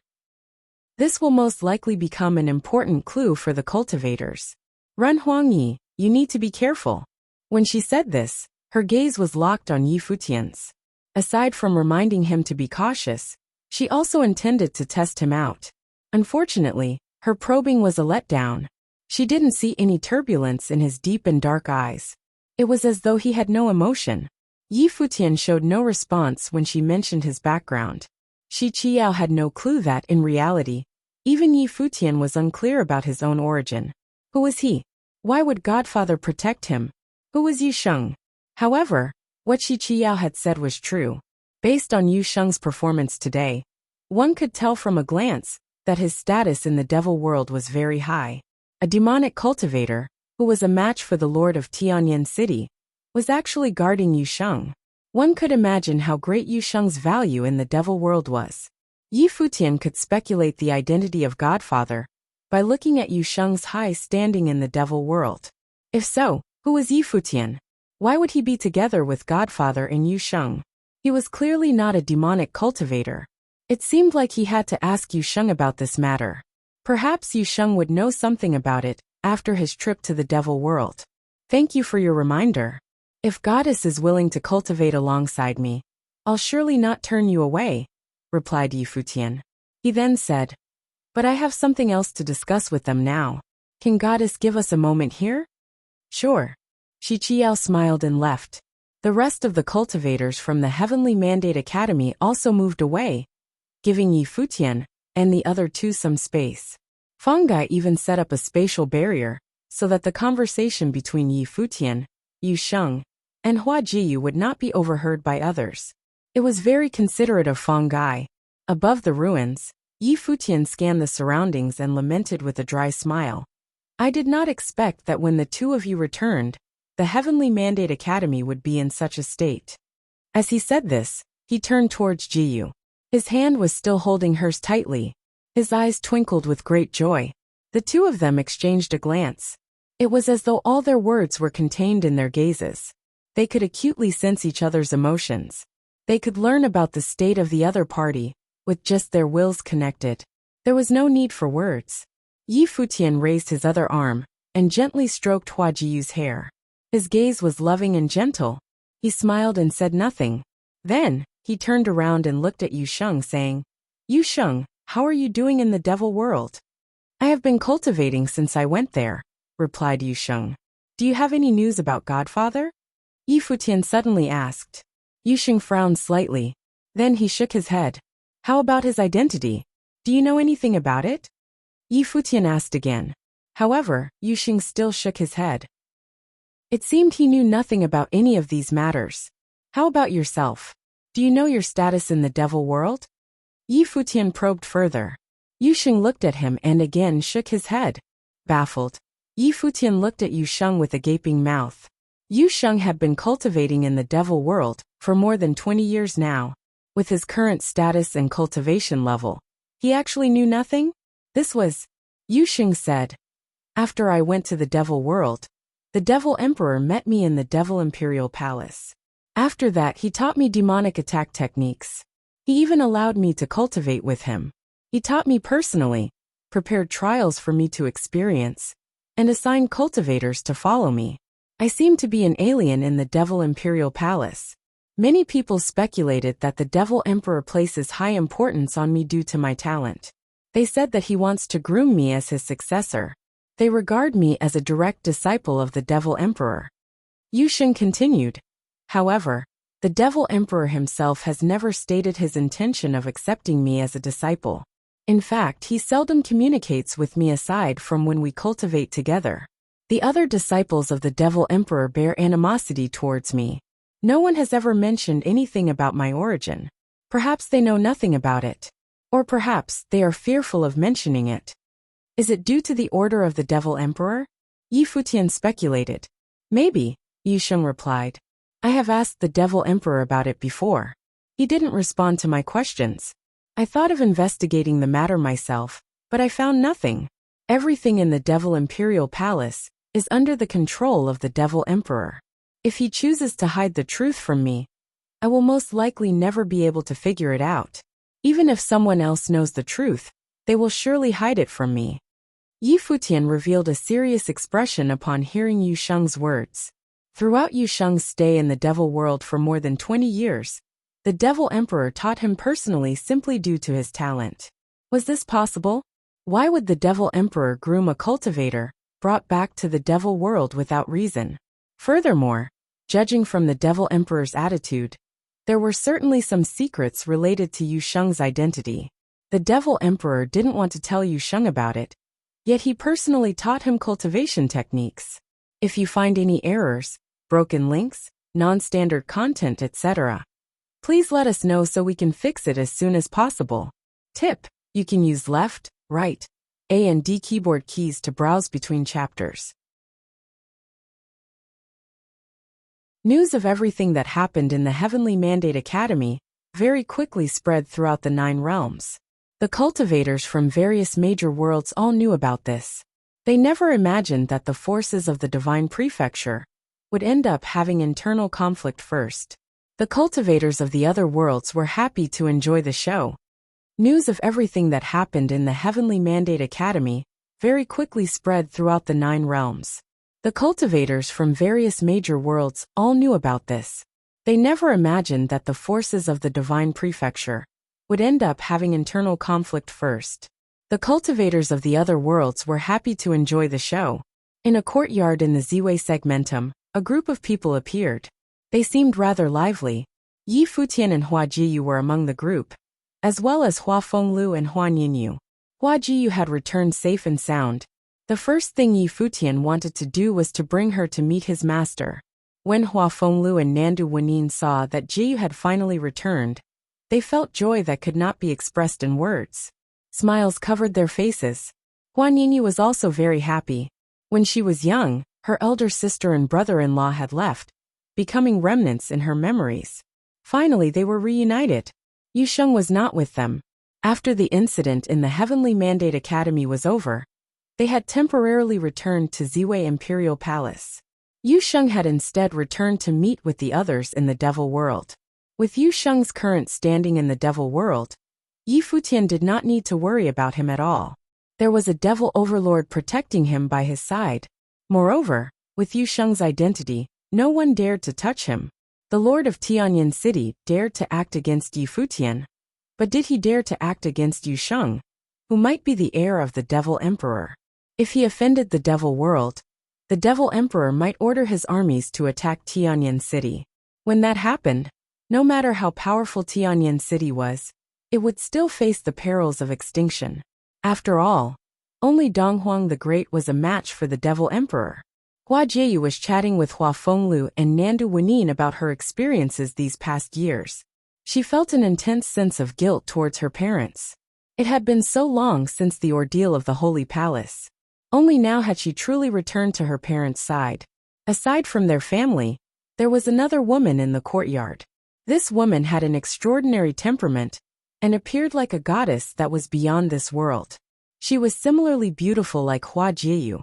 This will most likely become an important clue for the cultivators. Ren Huangyi, you need to be careful. When she said this, her gaze was locked on Yi Futian's. Aside from reminding him to be cautious, she also intended to test him out. Unfortunately, her probing was a letdown. She didn't see any turbulence in his deep and dark eyes. It was as though he had no emotion. Yi Futian showed no response when she mentioned his background. Shi Qiao had no clue that, in reality, even Yi Futian was unclear about his own origin. Who was he? Why would Godfather protect him? Who was Yu Sheng? However, what Shi Qiao had said was true. Based on Yu Sheng's performance today, one could tell from a glance that his status in the devil world was very high. A demonic cultivator, who was a match for the Lord of Tianyan City, was actually guarding Yu Sheng. One could imagine how great Yu Sheng's value in the devil world was. Yi Futian could speculate the identity of Godfather by looking at Yu Sheng's high standing in the devil world. If so, who was Yi Futian? Why would he be together with Godfather and Yu Sheng? He was clearly not a demonic cultivator. It seemed like he had to ask Yu Sheng about this matter. Perhaps Yu Sheng would know something about it after his trip to the devil world. Thank you for your reminder. If Goddess is willing to cultivate alongside me, I'll surely not turn you away, replied Yi Futian. He then said, but I have something else to discuss with them now. Can Goddess give us a moment here? Sure. Shi Qiao smiled and left. The rest of the cultivators from the Heavenly Mandate Academy also moved away, giving Yi Futian and the other two some space. Fangai even set up a spatial barrier so that the conversation between Yi Futian, Yu Sheng, and Hua Jiyu would not be overheard by others. It was very considerate of Fangai. Above the ruins, Yi Futian scanned the surroundings and lamented with a dry smile. I did not expect that when the two of you returned, the Heavenly Mandate Academy would be in such a state. As he said this, he turned towards Jiyu. His hand was still holding hers tightly. His eyes twinkled with great joy. The two of them exchanged a glance. It was as though all their words were contained in their gazes. They could acutely sense each other's emotions. They could learn about the state of the other party, with just their wills connected. There was no need for words. Yi Futian raised his other arm and gently stroked Hua Jiyu's hair. His gaze was loving and gentle. He smiled and said nothing. Then, he turned around and looked at Yu Sheng, saying, Yu Sheng, how are you doing in the devil world? I have been cultivating since I went there, replied Yu Sheng. Do you have any news about Godfather? Yi Futian suddenly asked. Yu Sheng frowned slightly. Then he shook his head. How about his identity? Do you know anything about it? Yi Futian asked again. However, Yu Sheng still shook his head. It seemed he knew nothing about any of these matters. How about yourself? Do you know your status in the devil world? Yi Futian probed further. Yu Sheng looked at him and again shook his head. Baffled, Yi Futian looked at Yu Sheng with a gaping mouth. Yu Sheng had been cultivating in the devil world for more than 20 years now. With his current status and cultivation level, he actually knew nothing? This was, Yu Sheng said. After I went to the Devil World, the Devil Emperor met me in the Devil Imperial Palace. After that, he taught me demonic attack techniques. He even allowed me to cultivate with him. He taught me personally, prepared trials for me to experience, and assigned cultivators to follow me. I seemed to be an alien in the Devil Imperial Palace. Many people speculated that the Devil Emperor places high importance on me due to my talent. They said that he wants to groom me as his successor. They regard me as a direct disciple of the Devil Emperor. Yu Sheng continued. However, the Devil Emperor himself has never stated his intention of accepting me as a disciple. In fact, he seldom communicates with me aside from when we cultivate together. The other disciples of the Devil Emperor bear animosity towards me. No one has ever mentioned anything about my origin. Perhaps they know nothing about it. Or perhaps they are fearful of mentioning it. Is it due to the order of the Devil Emperor? Yi Futian speculated. Maybe, Yu Sheng replied. I have asked the Devil Emperor about it before. He didn't respond to my questions. I thought of investigating the matter myself, but I found nothing. Everything in the Devil Imperial Palace is under the control of the Devil Emperor. If he chooses to hide the truth from me, I will most likely never be able to figure it out. Even if someone else knows the truth, they will surely hide it from me. Yi Futian revealed a serious expression upon hearing Yu Sheng's words. Throughout Yu Sheng's stay in the Devil World for more than 20 years, the Devil Emperor taught him personally simply due to his talent. Was this possible? Why would the Devil Emperor groom a cultivator brought back to the Devil World without reason? Furthermore, judging from the Devil Emperor's attitude, there were certainly some secrets related to Yu Sheng's identity. The Devil Emperor didn't want to tell Yu Sheng about it, yet he personally taught him cultivation techniques. If you find any errors, broken links, non-standard content, etc., please let us know so we can fix it as soon as possible. Tip: you can use left, right, A and D keyboard keys to browse between chapters. News of everything that happened in the Heavenly Mandate Academy very quickly spread throughout the 9 realms. The cultivators from various major worlds all knew about this. They never imagined that the forces of the Divine Prefecture would end up having internal conflict first. The cultivators of the other worlds were happy to enjoy the show. News of everything that happened in the Heavenly Mandate Academy very quickly spread throughout the 9 realms. The cultivators from various major worlds all knew about this. They never imagined that the forces of the Divine Prefecture would end up having internal conflict first. The cultivators of the other worlds were happy to enjoy the show. In a courtyard in the Ziwei segmentum, a group of people appeared. They seemed rather lively. Yi Futian and Hua Jiyu were among the group, as well as Hua Fenglu and Hua Ninyu. Hua Jiyu had returned safe and sound. The first thing Yi Futian wanted to do was to bring her to meet his master. When Hua Fenglu and Nandu Wenin saw that Jiyu had finally returned, they felt joy that could not be expressed in words. Smiles covered their faces. Hua Ninyu was also very happy. When she was young, her elder sister and brother-in-law had left, becoming remnants in her memories. Finally, they were reunited. Yu Sheng was not with them. After the incident in the Heavenly Mandate Academy was over, they had temporarily returned to Ziwei Imperial Palace. Yu Sheng had instead returned to meet with the others in the Devil World. With Yu Sheng's current standing in the Devil World, Yi Futian did not need to worry about him at all. There was a devil overlord protecting him by his side. Moreover, with Yu Sheng's identity, no one dared to touch him. The Lord of Tianyan City dared to act against Yi Futian. But did he dare to act against Yu Sheng, who might be the heir of the Devil Emperor? If he offended the Devil World, the Devil Emperor might order his armies to attack Tianyan City. When that happened, no matter how powerful Tianyan City was, it would still face the perils of extinction. After all, only Donghuang the Great was a match for the Devil Emperor. Hua Jieyu was chatting with Hua Fenglu and Nandu Wenin about her experiences these past years. She felt an intense sense of guilt towards her parents. It had been so long since the ordeal of the Holy Palace. Only now had she truly returned to her parents' side. Aside from their family, there was another woman in the courtyard. This woman had an extraordinary temperament and appeared like a goddess that was beyond this world. She was similarly beautiful like Hua Jieyu.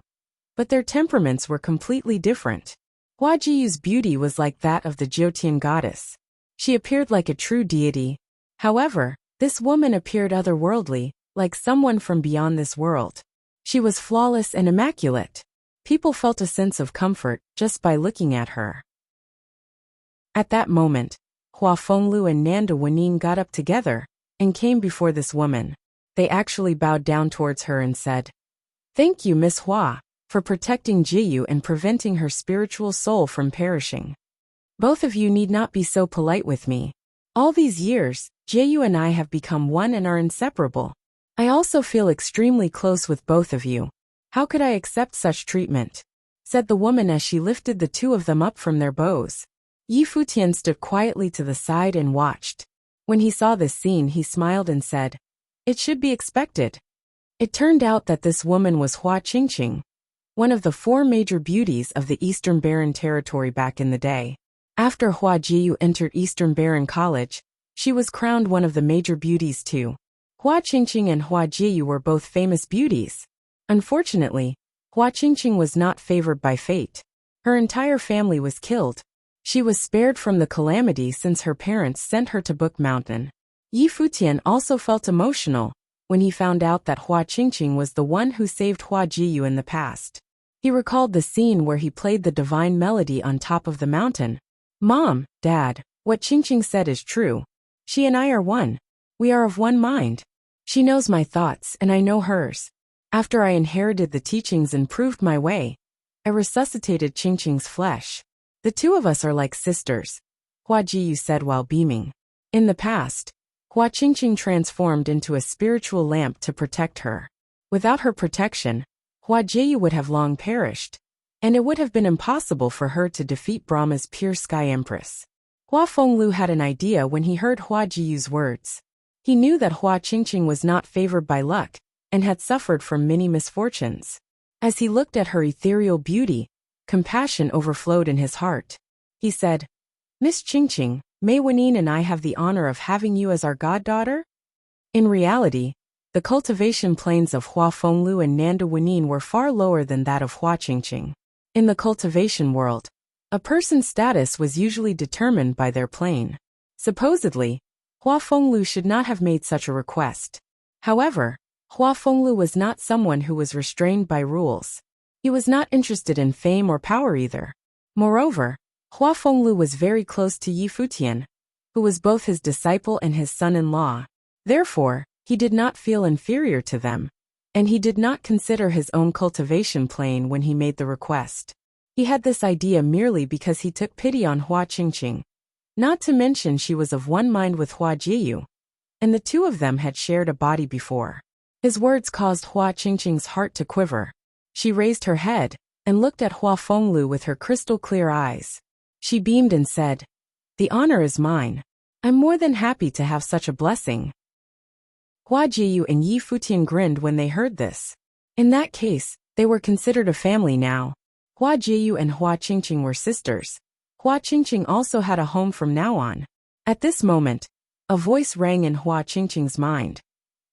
but their temperaments were completely different. Hua Jiyu's beauty was like that of the Jyotian goddess. She appeared like a true deity. However, this woman appeared otherworldly, like someone from beyond this world. She was flawless and immaculate. People felt a sense of comfort just by looking at her. At that moment, Hua Fenglu and Nanda Wenin got up together and came before this woman. They actually bowed down towards her and said, "Thank you, Miss Hua, for protecting Jiyu and preventing her spiritual soul from perishing. Both of you need not be so polite with me. All these years, Jiyu and I have become one and are inseparable. I also feel extremely close with both of you. How could I accept such treatment?" said the woman as she lifted the two of them up from their bows. Yi Futian stood quietly to the side and watched. When he saw this scene, he smiled and said, "It should be expected." It turned out that this woman was Hua Qingqing, one of the 4 major beauties of the Eastern Baran territory back in the day. After Hua Jiyu entered Eastern Baran College, she was crowned one of the major beauties too. Hua Qingqing and Hua Jiyu were both famous beauties. Unfortunately, Hua Qingqing was not favored by fate. Her entire family was killed. She was spared from the calamity since her parents sent her to Book Mountain. Yi Futian also felt emotional when he found out that Hua Qingqing was the one who saved Hua Jiyu in the past. He recalled the scene where he played the divine melody on top of the mountain. "Mom, Dad, what Qingqing said is true. She and I are one. We are of one mind. She knows my thoughts and I know hers. After I inherited the teachings and proved my way, I resuscitated Qingqing's flesh. The two of us are like sisters," Hua Jiyu said while beaming. In the past, Hua Qingqing transformed into a spiritual lamp to protect her. Without her protection, Hua Jiyu would have long perished, and it would have been impossible for her to defeat Brahma's pure sky empress. Hua Fenglu had an idea when he heard Hua Jiyu's words. He knew that Hua Qingqing was not favored by luck and had suffered from many misfortunes. As he looked at her ethereal beauty, compassion overflowed in his heart. He said, "Miss Qingqing, may Wenin and I have the honor of having you as our goddaughter?" In reality, the cultivation planes of Hua Fenglu and Nanda Wenin were far lower than that of Hua Qingqing. In the cultivation world, a person's status was usually determined by their plane. Supposedly, Hua Fenglu should not have made such a request. However, Hua Fenglu was not someone who was restrained by rules. He was not interested in fame or power either. Moreover, Hua Fenglu was very close to Yi Futian, who was both his disciple and his son-in-law. Therefore, he did not feel inferior to them, and he did not consider his own cultivation plane when he made the request. He had this idea merely because he took pity on Hua Qingqing. Not to mention she was of one mind with Hua Jiyu, and the two of them had shared a body before. His words caused Hua Qingqing's heart to quiver. She raised her head and looked at Hua Fenglu with her crystal-clear eyes. She beamed and said, "The honor is mine. I'm more than happy to have such a blessing." Hua Jiyu and Yi Futian grinned when they heard this. In that case, they were considered a family now. Hua Jiyu and Hua Qingqing were sisters. Hua Qingqing also had a home from now on. At this moment, a voice rang in Hua Qingqing's mind.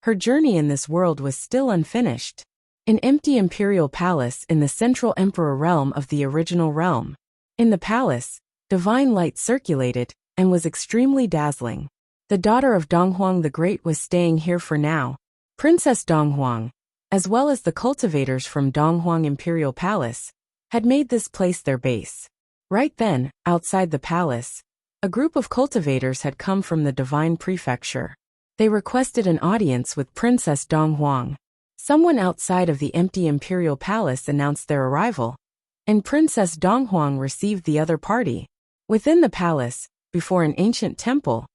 Her journey in this world was still unfinished. An empty imperial palace in the central emperor realm of the original realm. In the palace, divine light circulated and was extremely dazzling. The daughter of Donghuang the Great was staying here for now. Princess Donghuang, as well as the cultivators from Donghuang Imperial Palace, had made this place their base. Right then, outside the palace, a group of cultivators had come from the divine prefecture. They requested an audience with Princess Donghuang. Someone outside of the empty imperial palace announced their arrival, and Princess Donghuang received the other party. Within the palace, before an ancient temple,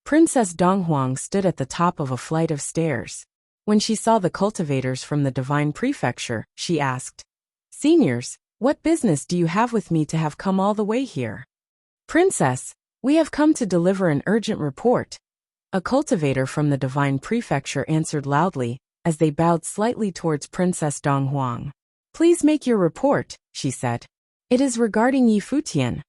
Princess Donghuang stood at the top of a flight of stairs. When she saw the cultivators from the divine prefecture, she asked, "Seniors, what business do you have with me to have come all the way here?" "Princess, we have come to deliver an urgent report," a cultivator from the divine prefecture answered loudly, as they bowed slightly towards Princess Donghuang. "Please make your report," she said. "It is regarding Yi Futian,"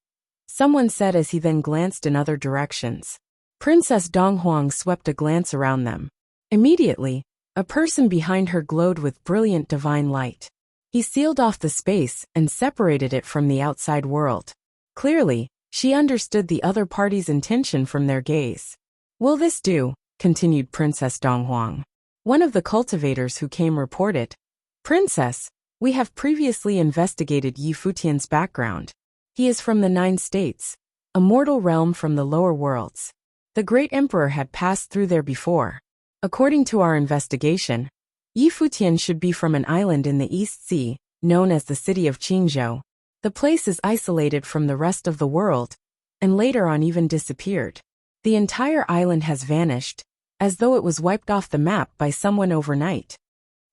someone said as he then glanced in other directions. Princess Donghuang swept a glance around them. Immediately, a person behind her glowed with brilliant divine light. He sealed off the space and separated it from the outside world. Clearly, she understood the other party's intention from their gaze. "Will this do?" continued Princess Donghuang. One of the cultivators who came reported, "Princess, we have previously investigated Yi Futian's background. He is from the 9 states, a mortal realm from the lower worlds. The great emperor had passed through there before. According to our investigation, Yi Futian should be from an island in the East Sea, known as the city of Qingzhou. The place is isolated from the rest of the world, and later on even disappeared. The entire island has vanished, as though it was wiped off the map by someone overnight."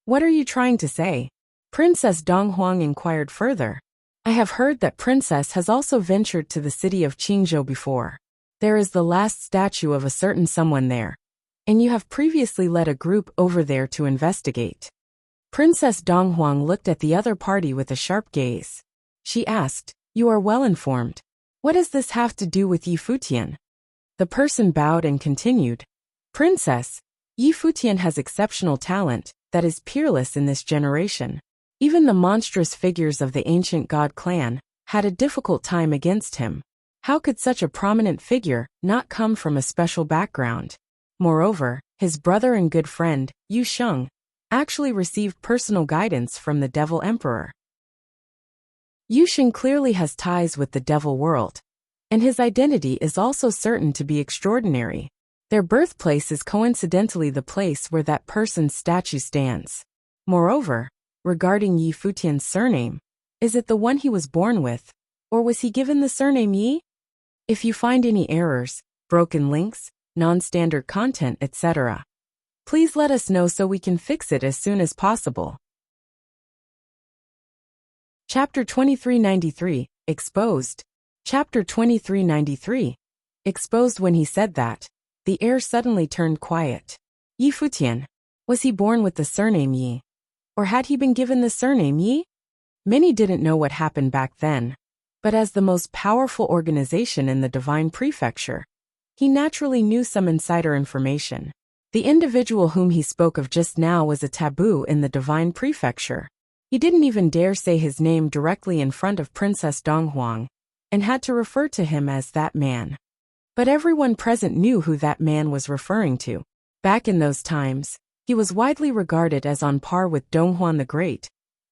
"What are you trying to say?" Princess Donghuang inquired further. "I have heard that Princess has also ventured to the city of Qingzhou before. There is the last statue of a certain someone there, and you have previously led a group over there to investigate." Princess Donghuang looked at the other party with a sharp gaze. She asked, "You are well informed. What does this have to do with Yi Futian?" The person bowed and continued, "Princess, Yi Futian has exceptional talent that is peerless in this generation. Even the monstrous figures of the ancient god clan had a difficult time against him. How could such a prominent figure not come from a special background? Moreover, his brother and good friend, Yu Sheng, actually received personal guidance from the Devil Emperor. Yu Sheng clearly has ties with the Devil world, and his identity is also certain to be extraordinary. Their birthplace is coincidentally the place where that person's statue stands. Moreover, regarding Yi Futian's surname, is it the one he was born with, or was he given the surname Yi? If you find any errors, broken links, non-standard content, etc., please let us know so we can fix it as soon as possible." Chapter 2393, Exposed. Chapter 2393. Exposed. When he said that, the air suddenly turned quiet. Yi Futian, was he born with the surname Yi? Or had he been given the surname Yi? Many didn't know what happened back then, but as the most powerful organization in the Divine Prefecture, he naturally knew some insider information. The individual whom he spoke of just now was a taboo in the Divine Prefecture. He didn't even dare say his name directly in front of Princess Donghuang, and had to refer to him as that man. But everyone present knew who that man was referring to. Back in those times, he was widely regarded as on par with Donghuan the Great,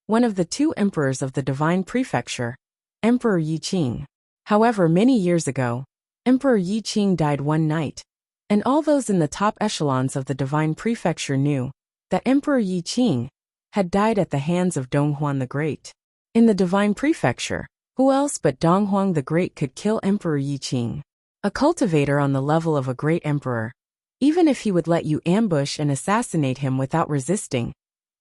one of the 2 emperors of the Divine Prefecture, Emperor Yi Qing. However, many years ago, Emperor Yi Qing died one night, and all those in the top echelons of the Divine Prefecture knew that Emperor Yi Qing had died at the hands of Donghuan the Great. In the Divine Prefecture, who else but Donghuan the Great could kill Emperor Yi Qing? A cultivator on the level of a great emperor. Even if he would let you ambush and assassinate him without resisting,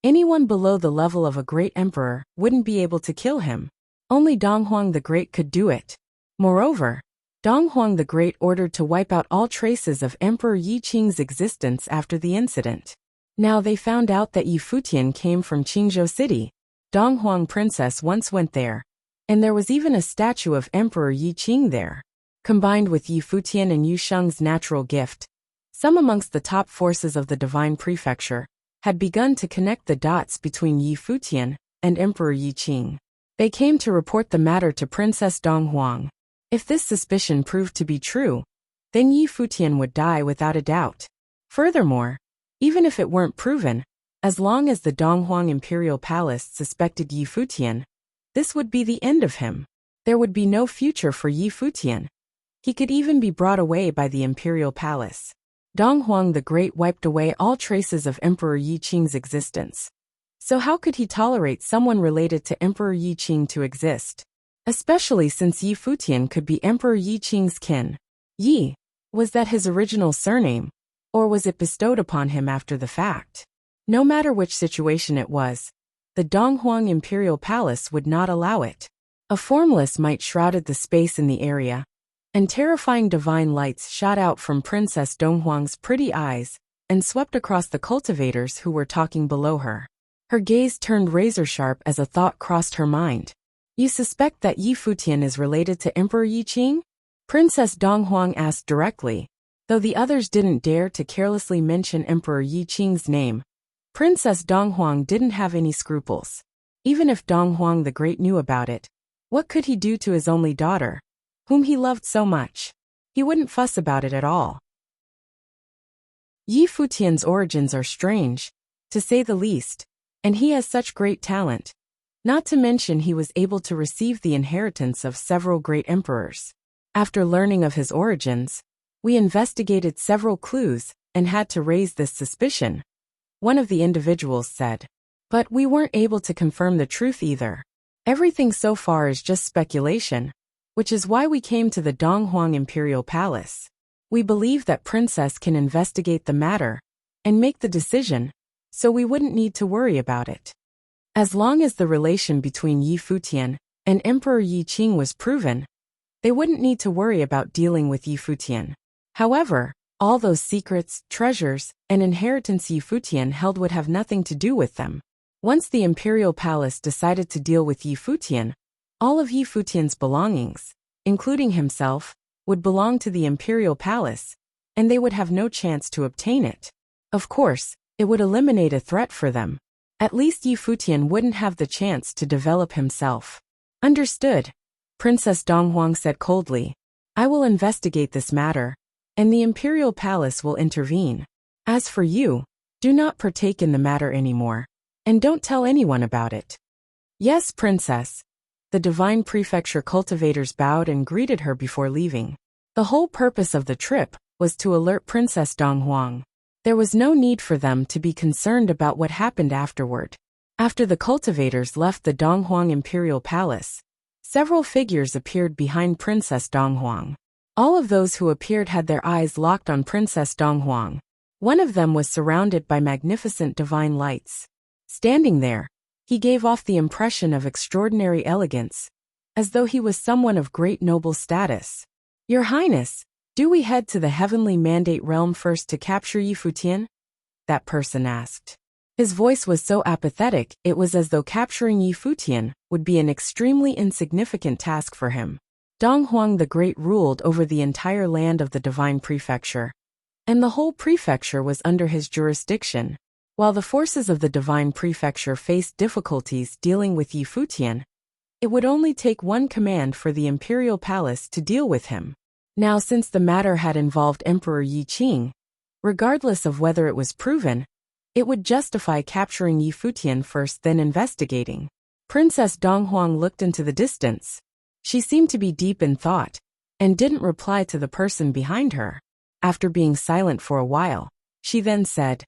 anyone below the level of a great emperor wouldn't be able to kill him. Only Donghuan the Great could do it. Moreover, Donghuan the Great ordered to wipe out all traces of Emperor Yi Qing's existence after the incident. Now they found out that Yi Futian came from Qingzhou City. Donghuan Princess once went there, and there was even a statue of Emperor Yi Qing there. Combined with Yi Futian and Yu Sheng's natural gift, some amongst the top forces of the Divine Prefecture had begun to connect the dots between Yi Futian and Emperor Yi Qing. They came to report the matter to Princess Donghuang. If this suspicion proved to be true, then Yi Futian would die without a doubt. Furthermore, even if it weren't proven, as long as the Donghuang Imperial Palace suspected Yi Futian, this would be the end of him. There would be no future for Yi Futian. He could even be brought away by the Imperial Palace. Donghuan the Great wiped away all traces of Emperor Yi Qing's existence. So how could he tolerate someone related to Emperor Yi Qing to exist? Especially since Yi Futian could be Emperor Yi Qing's kin. Yi, was that his original surname, or was it bestowed upon him after the fact? No matter which situation it was, the Donghuang Imperial Palace would not allow it. A formless might shrouded the space in the area, and terrifying divine lights shot out from Princess Donghuang's pretty eyes and swept across the cultivators who were talking below her. Her gaze turned razor-sharp as a thought crossed her mind. You suspect that Yi Futian is related to Emperor Yi Qing? Princess Donghuang asked directly. Though the others didn't dare to carelessly mention Emperor Yi Qing's name, Princess Donghuang didn't have any scruples. Even if Dong Huang the Great knew about it, what could he do to his only daughter, whom he loved so much? He wouldn't fuss about it at all. Yi Futian's origins are strange, to say the least, and he has such great talent. Not to mention he was able to receive the inheritance of several great emperors. After learning of his origins, we investigated several clues and had to raise this suspicion, one of the individuals said. But we weren't able to confirm the truth either. Everything so far is just speculation, which is why we came to the Donghuang Imperial Palace. We believe that Princess can investigate the matter and make the decision, so we wouldn't need to worry about it. As long as the relation between Yi Futian and Emperor Yi Qing was proven, they wouldn't need to worry about dealing with Yi Futian. However, all those secrets, treasures, and inheritance Yi Futian held would have nothing to do with them. Once the Imperial Palace decided to deal with Yi Futian, all of Yi Futian's belongings, including himself, would belong to the Imperial Palace, and they would have no chance to obtain it. Of course, it would eliminate a threat for them. At least Yi Futian wouldn't have the chance to develop himself. Understood, Princess Donghuang said coldly. I will investigate this matter, and the Imperial Palace will intervene. As for you, do not partake in the matter anymore, and don't tell anyone about it. Yes, Princess. The Divine Prefecture cultivators bowed and greeted her before leaving. The whole purpose of the trip was to alert Princess Donghuang. There was no need for them to be concerned about what happened afterward. After the cultivators left the Donghuang Imperial Palace, several figures appeared behind Princess Donghuang. All of those who appeared had their eyes locked on Princess Donghuang. One of them was surrounded by magnificent divine lights. Standing there, he gave off the impression of extraordinary elegance, as though he was someone of great noble status. Your Highness, do we head to the heavenly mandate realm first to capture Yi Futian? That person asked. His voice was so apathetic it was as though capturing Yi Futian would be an extremely insignificant task for him. Donghuang the Great ruled over the entire land of the Divine Prefecture, and the whole prefecture was under his jurisdiction. While the forces of the Divine Prefecture faced difficulties dealing with Yi Futian, it would only take one command for the Imperial Palace to deal with him. Now, since the matter had involved Emperor Yi Qing, regardless of whether it was proven, it would justify capturing Yi Futian first, then investigating. Princess Donghuang looked into the distance. She seemed to be deep in thought, and didn't reply to the person behind her. After being silent for a while, she then said,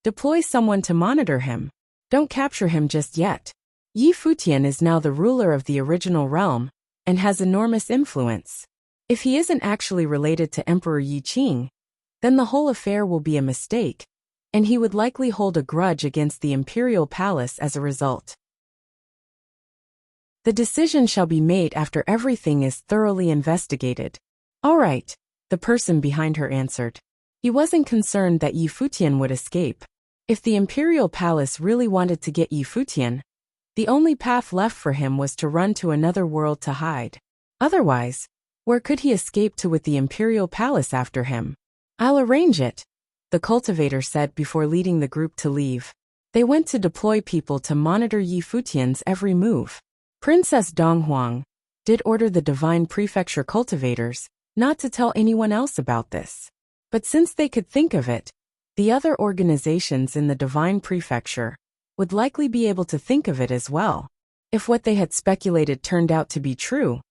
Deploy someone to monitor him. Don't capture him just yet. Yi Futian is now the ruler of the original realm, and has enormous influence. If he isn't actually related to Emperor Yi Qing, then the whole affair will be a mistake, and he would likely hold a grudge against the Imperial Palace as a result. The decision shall be made after everything is thoroughly investigated. All right, the person behind her answered. He wasn't concerned that Yi Futian would escape. If the Imperial Palace really wanted to get Yi Futian, the only path left for him was to run to another world to hide. Otherwise, where could he escape to with the Imperial Palace after him? I'll arrange it, the cultivator said before leading the group to leave. They went to deploy people to monitor Yi Futian's every move. Princess Donghuang did order the Divine Prefecture cultivators not to tell anyone else about this. But since they could think of it, the other organizations in the Divine Prefecture would likely be able to think of it as well. If what they had speculated turned out to be true,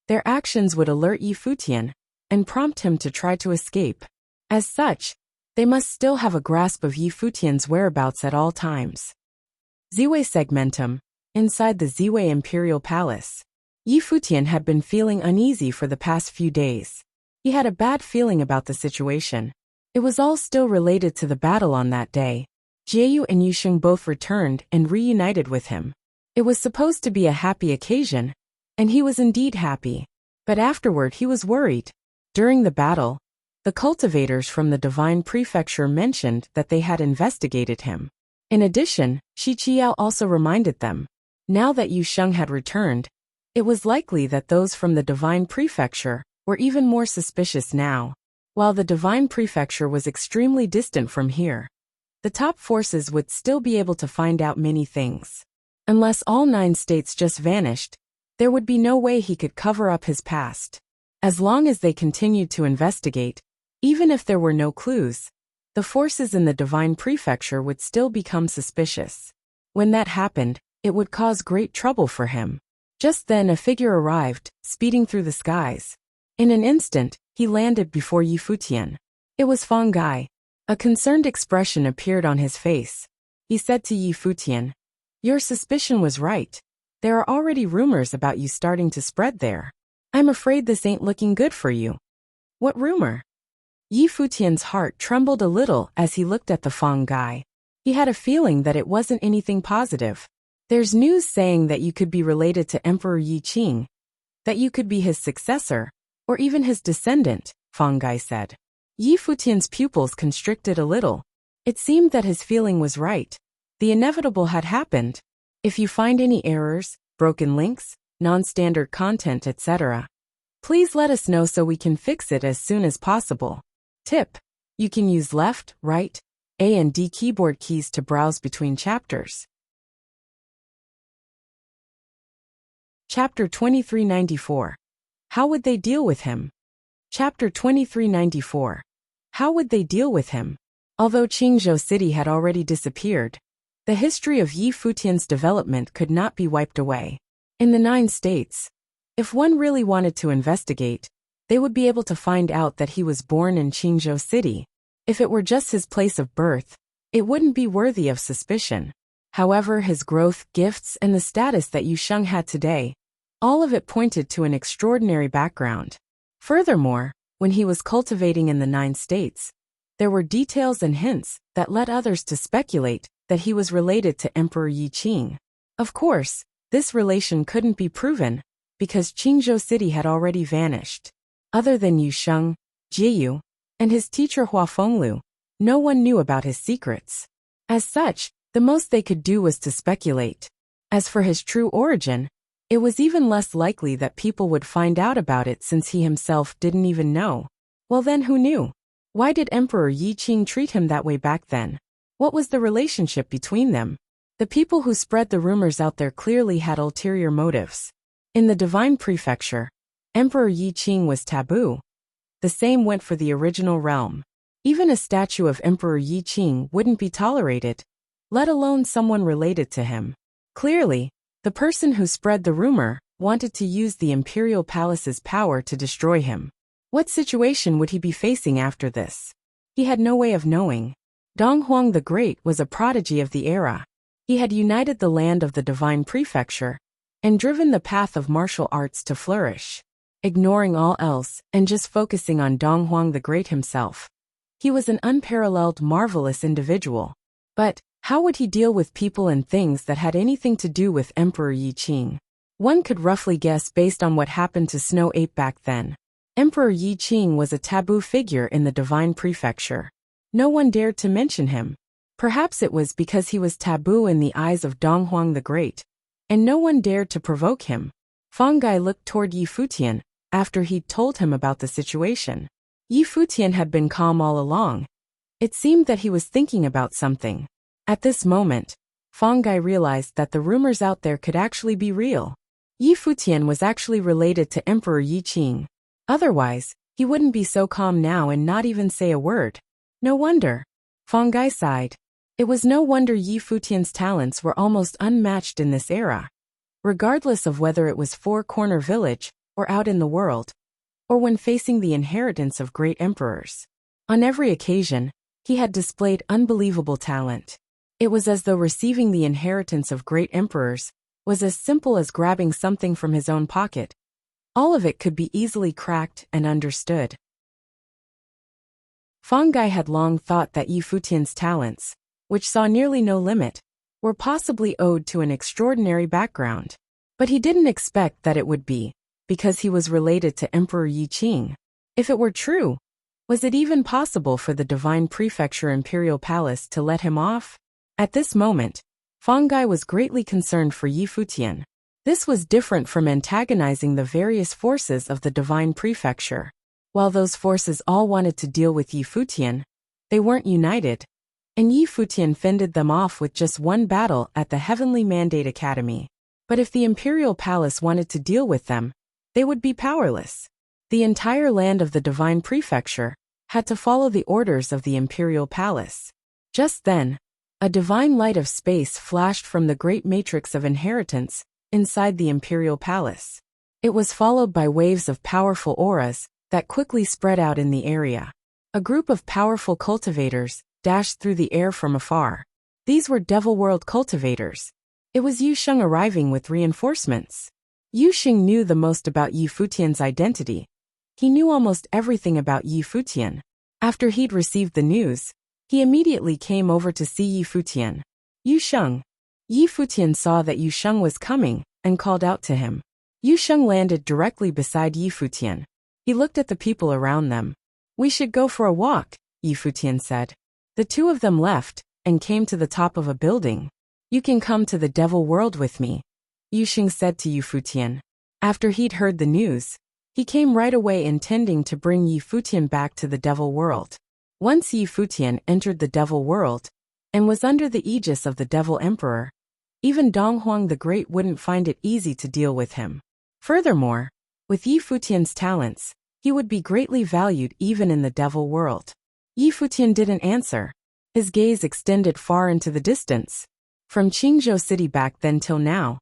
their actions would alert Yi Futian and prompt him to try to escape. As such, they must still have a grasp of Yi Futian's whereabouts at all times. Ziwei Segmentum. Inside the Ziwei Imperial Palace, Yi Futian had been feeling uneasy for the past few days. He had a bad feeling about the situation. It was all still related to the battle on that day. Jieyu and Yusheng both returned and reunited with him. It was supposed to be a happy occasion, and he was indeed happy. But afterward he was worried. During the battle, the cultivators from the Divine Prefecture mentioned that they had investigated him. In addition, Shi Qiao also reminded them. Now that Yusheng had returned, it was likely that those from the Divine Prefecture were even more suspicious now. While the Divine Prefecture was extremely distant from here, the top forces would still be able to find out many things. Unless all 9 states just vanished, there would be no way he could cover up his past. As long as they continued to investigate, even if there were no clues, the forces in the Divine Prefecture would still become suspicious. When that happened, it would cause great trouble for him. Just then a figure arrived, speeding through the skies. In an instant, he landed before Yi Futian. It was Fang Gai. A concerned expression appeared on his face. He said to Yi Futian, "Your suspicion was right. There are already rumors about you starting to spread there. I'm afraid this ain't looking good for you." "What rumor?" Yi Futian's heart trembled a little as he looked at the Fang Gai. He had a feeling that it wasn't anything positive. "There's news saying that you could be related to Emperor Yi Qing, that you could be his successor, or even his descendant," Fang Gai said. Yi Futian's pupils constricted a little. It seemed that his feeling was right. The inevitable had happened. If you find any errors, broken links, non-standard content, etc., please let us know so we can fix it as soon as possible. Tip: you can use left, right, A and D keyboard keys to browse between chapters. Chapter 2394. How would they deal with him? Chapter 2394. How would they deal with him? Although Qingzhou City had already disappeared, the history of Yi Futian's development could not be wiped away. In the 9 states, if one really wanted to investigate, they would be able to find out that he was born in Qingzhou City. If it were just his place of birth, it wouldn't be worthy of suspicion. However, his growth, gifts, and the status that Yu Sheng had today, all of it pointed to an extraordinary background. Furthermore, when he was cultivating in the 9 states, there were details and hints that led others to speculate that he was related to Emperor Yi Qing. Of course, this relation couldn't be proven, because Qingzhou City had already vanished. Other than Yu Sheng, Jieyu, and his teacher Hua Fenglu, no one knew about his secrets. As such, the most they could do was to speculate. As for his true origin, it was even less likely that people would find out about it since he himself didn't even know. Well then, who knew? Why did Emperor Yi Qing treat him that way back then? What was the relationship between them? The people who spread the rumors out there clearly had ulterior motives. In the Divine Prefecture, Emperor Yi Qing was taboo. The same went for the original realm. Even a statue of Emperor Yi Qing wouldn't be tolerated, let alone someone related to him. Clearly, the person who spread the rumor wanted to use the imperial palace's power to destroy him. What situation would he be facing after this? He had no way of knowing. Dong Huang the Great was a prodigy of the era. He had united the land of the Divine Prefecture and driven the path of martial arts to flourish. Ignoring all else and just focusing on Dong Huang the Great himself, he was an unparalleled, marvelous individual. But how would he deal with people and things that had anything to do with Emperor Yi Qing? One could roughly guess based on what happened to Snow Ape back then. Emperor Yi Qing was a taboo figure in the Divine Prefecture. No one dared to mention him. Perhaps it was because he was taboo in the eyes of Dong Huang the Great, and no one dared to provoke him. Fang Gai looked toward Yi Futian after he'd told him about the situation. Yi Futian had been calm all along. It seemed that he was thinking about something. At this moment, Fang Gai realized that the rumors out there could actually be real. Yi Futian was actually related to Emperor Yi Qing. Otherwise, he wouldn't be so calm now and not even say a word. No wonder. Fang Gai sighed. It was no wonder Yi Futian's talents were almost unmatched in this era. Regardless of whether it was Four Corner Village, or out in the world, or when facing the inheritance of great emperors. On every occasion, he had displayed unbelievable talent. It was as though receiving the inheritance of great emperors was as simple as grabbing something from his own pocket. All of it could be easily cracked and understood. Fang Gai had long thought that Yi Futian's talents, which saw nearly no limit, were possibly owed to an extraordinary background. But he didn't expect that it would be because he was related to Emperor Yi Qing. If it were true, was it even possible for the Divine Prefecture Imperial Palace to let him off? At this moment, Fang Gai was greatly concerned for Yi Futian. This was different from antagonizing the various forces of the Divine Prefecture. While those forces all wanted to deal with Yi Futian, they weren't united. and Yi Futian fended them off with just one battle at the Heavenly Mandate Academy. But if the Imperial Palace wanted to deal with them, they would be powerless. The entire land of the Divine Prefecture had to follow the orders of the Imperial Palace. Just then, a divine light of space flashed from the great matrix of inheritance inside the Imperial Palace. It was followed by waves of powerful auras that quickly spread out in the area. A group of powerful cultivators dashed through the air from afar. These were Devil World cultivators. It was Yu Sheng arriving with reinforcements. Yu Sheng knew the most about Yi Futian's identity. He knew almost everything about Yi Futian. After he'd received the news, he immediately came over to see Yi Futian. Yu Sheng. Yi Futian saw that Yu Sheng was coming and called out to him. Yu Sheng landed directly beside Yi Futian. He looked at the people around them. "We should go for a walk," Yi Futian said. The two of them left and came to the top of a building. "You can come to the Devil World with me," Yu Sheng said to Yi Futian. After he'd heard the news, he came right away intending to bring Yi Futian back to the Devil World. Once Yi Futian entered the Devil World and was under the aegis of the Devil Emperor, even Dong Huang the Great wouldn't find it easy to deal with him. Furthermore, with Yi Futian's talents, he would be greatly valued even in the Devil World. Yi Futian didn't answer. His gaze extended far into the distance. From Qingzhou City back then till now,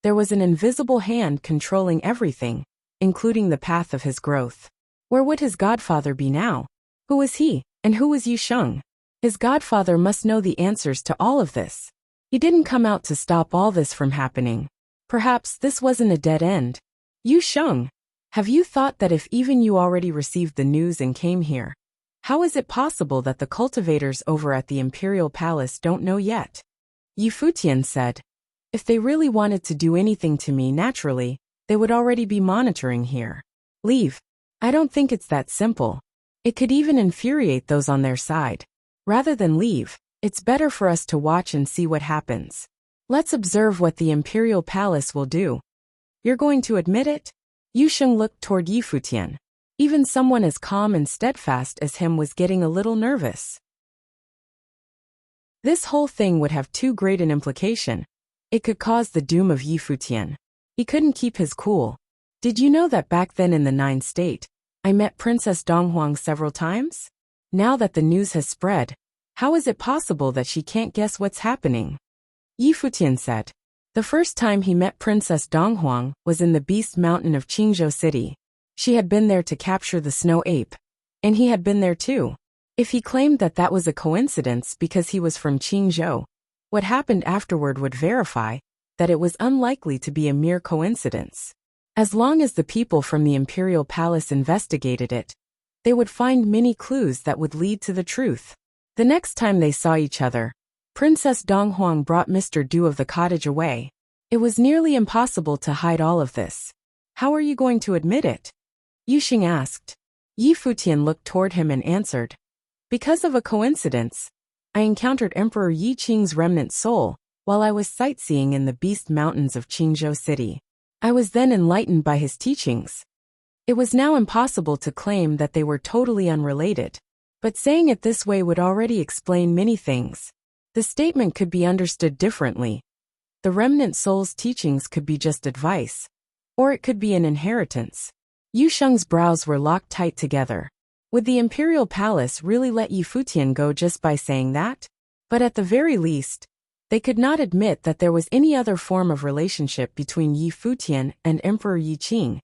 there was an invisible hand controlling everything, including the path of his growth. Where would his godfather be now? Who was he, and who was Yu Sheng? His godfather must know the answers to all of this. He didn't come out to stop all this from happening. Perhaps this wasn't a dead end. Yu Sheng, have you thought that if even you already received the news and came here, how is it possible that the cultivators over at the Imperial Palace don't know yet? Yi Futian said. If they really wanted to do anything to me naturally, they would already be monitoring here. Leave. I don't think it's that simple. It could even infuriate those on their side. Rather than leave, it's better for us to watch and see what happens. Let's observe what the Imperial Palace will do. You're going to admit it? Yu Sheng looked toward Yi Futian. Even someone as calm and steadfast as him was getting a little nervous. This whole thing would have too great an implication. It could cause the doom of Yi Futian. He couldn't keep his cool. Did you know that back then in the 9th state, I met Princess Donghuang several times? Now that the news has spread, how is it possible that she can't guess what's happening? Yi Futian said. The first time he met Princess Donghuang was in the Beast Mountain of Qingzhou City. She had been there to capture the snow ape. And he had been there too. If he claimed that that was a coincidence because he was from Qingzhou, what happened afterward would verify that it was unlikely to be a mere coincidence. As long as the people from the Imperial Palace investigated it, they would find many clues that would lead to the truth. The next time they saw each other, Princess Donghuang brought Mr. Du of the cottage away. It was nearly impossible to hide all of this. How are you going to admit it? Yu Sheng asked. Yi Futian looked toward him and answered. Because of a coincidence, I encountered Emperor Yi Qing's remnant soul while I was sightseeing in the Beast Mountains of Qingzhou City. I was then enlightened by his teachings. It was now impossible to claim that they were totally unrelated, but saying it this way would already explain many things. The statement could be understood differently. The remnant soul's teachings could be just advice, or it could be an inheritance. Yu Sheng's brows were locked tight together. Would the Imperial Palace really let Yi Futian go just by saying that? But at the very least, they could not admit that there was any other form of relationship between Yi Futian and Emperor Yi Qing.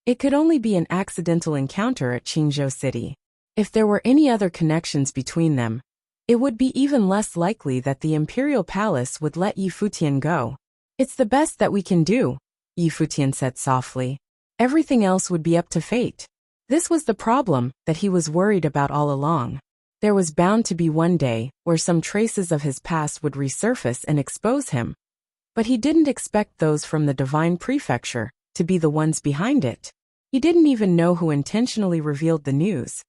It could only be an accidental encounter at Qingzhou City. If there were any other connections between them, it would be even less likely that the Imperial Palace would let Yi Futian go. It's the best that we can do, Yi Futian said softly. Everything else would be up to fate. This was the problem that he was worried about all along. There was bound to be one day where some traces of his past would resurface and expose him. But he didn't expect those from the Divine Prefecture to be the ones behind it. He didn't even know who intentionally revealed the news.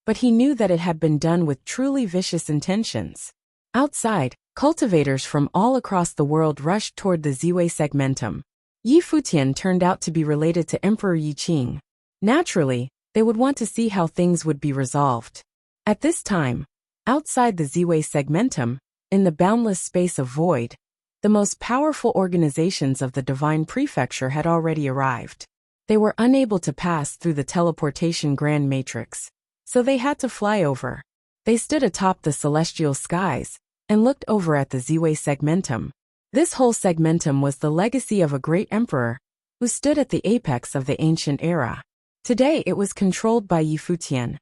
But he knew that it had been done with truly vicious intentions. Outside, cultivators from all across the world rushed toward the Ziwei segmentum. Yi Futian turned out to be related to Emperor Yi Qing. Naturally, they would want to see how things would be resolved. At this time, Outside the Ziwei segmentum, in the boundless space of void, the most powerful organizations of the Divine Prefecture had already arrived. They were unable to pass through the teleportation grand matrix, so they had to fly over. They stood atop the celestial skies and looked over at the Ziwei segmentum. This whole segmentum was the legacy of a great emperor who stood at the apex of the ancient era. Today it was controlled by Futian.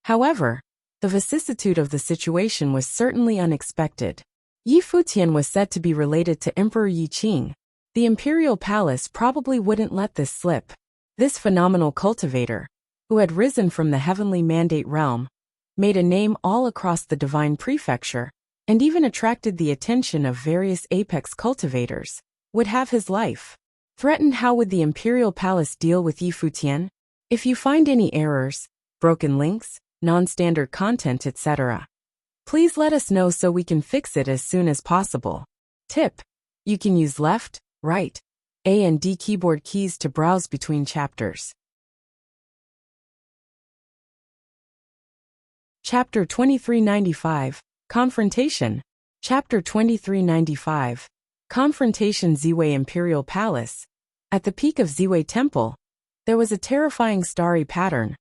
However, the vicissitude of the situation was certainly unexpected. Futian was said to be related to Emperor Qing. The imperial palace probably wouldn't let this slip. This phenomenal cultivator, who had risen from the heavenly mandate realm, made a name all across the divine prefecture, and even attracted the attention of various apex cultivators, would have his life threatened. How would the imperial palace deal with Futian? If you find any errors, broken links, non-standard content, etc., please let us know so we can fix it as soon as possible. Tip: you can use left, right, A and D keyboard keys to browse between chapters. Chapter 2395, Confrontation. Chapter 2395, Confrontation. Ziwei Imperial Palace. At the peak of Ziwei Temple, there was a terrifying starry pattern,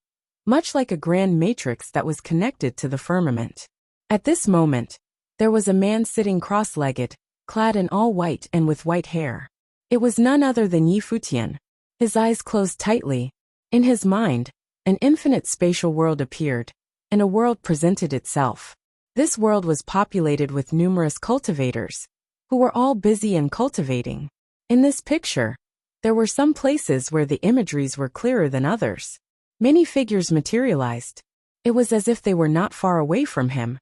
much like a grand matrix that was connected to the firmament. At this moment, there was a man sitting cross-legged, clad in all white and with white hair. It was none other than Futian. His eyes closed tightly. In his mind, an infinite spatial world appeared, and a world presented itself. This world was populated with numerous cultivators, who were all busy and cultivating. In this picture, there were some places where the imageries were clearer than others. Many figures materialized. It was as if they were not far away from him,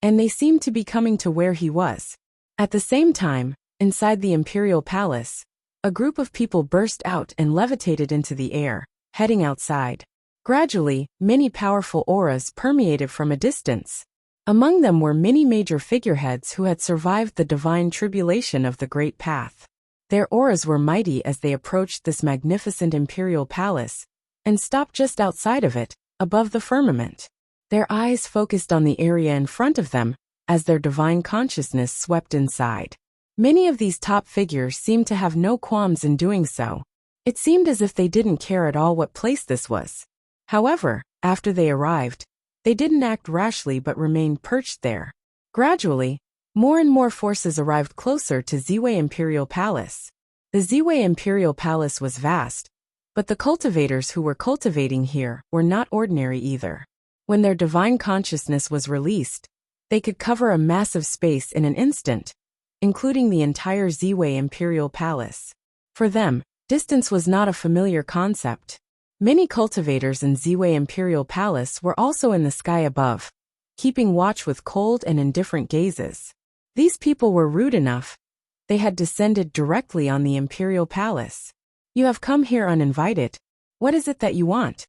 and they seemed to be coming to where he was. At the same time, inside the imperial palace, a group of people burst out and levitated into the air, heading outside. Gradually, many powerful auras permeated from a distance. Among them were many major figureheads who had survived the divine tribulation of the Great Path. Their auras were mighty as they approached this magnificent imperial palace and stopped just outside of it, above the firmament. Their eyes focused on the area in front of them as their divine consciousness swept inside. Many of these top figures seemed to have no qualms in doing so. It seemed as if they didn't care at all what place this was. However, after they arrived, they didn't act rashly but remained perched there. Gradually, more and more forces arrived closer to Ziwei Imperial Palace. The Ziwei Imperial Palace was vast, but the cultivators who were cultivating here were not ordinary either. When their divine consciousness was released, they could cover a massive space in an instant, including the entire Ziwei Imperial Palace. For them, distance was not a familiar concept. Many cultivators in Ziwei Imperial Palace were also in the sky above, keeping watch with cold and indifferent gazes. These people were rude enough. They had descended directly on the Imperial Palace. "You have come here uninvited. What is it that you want?"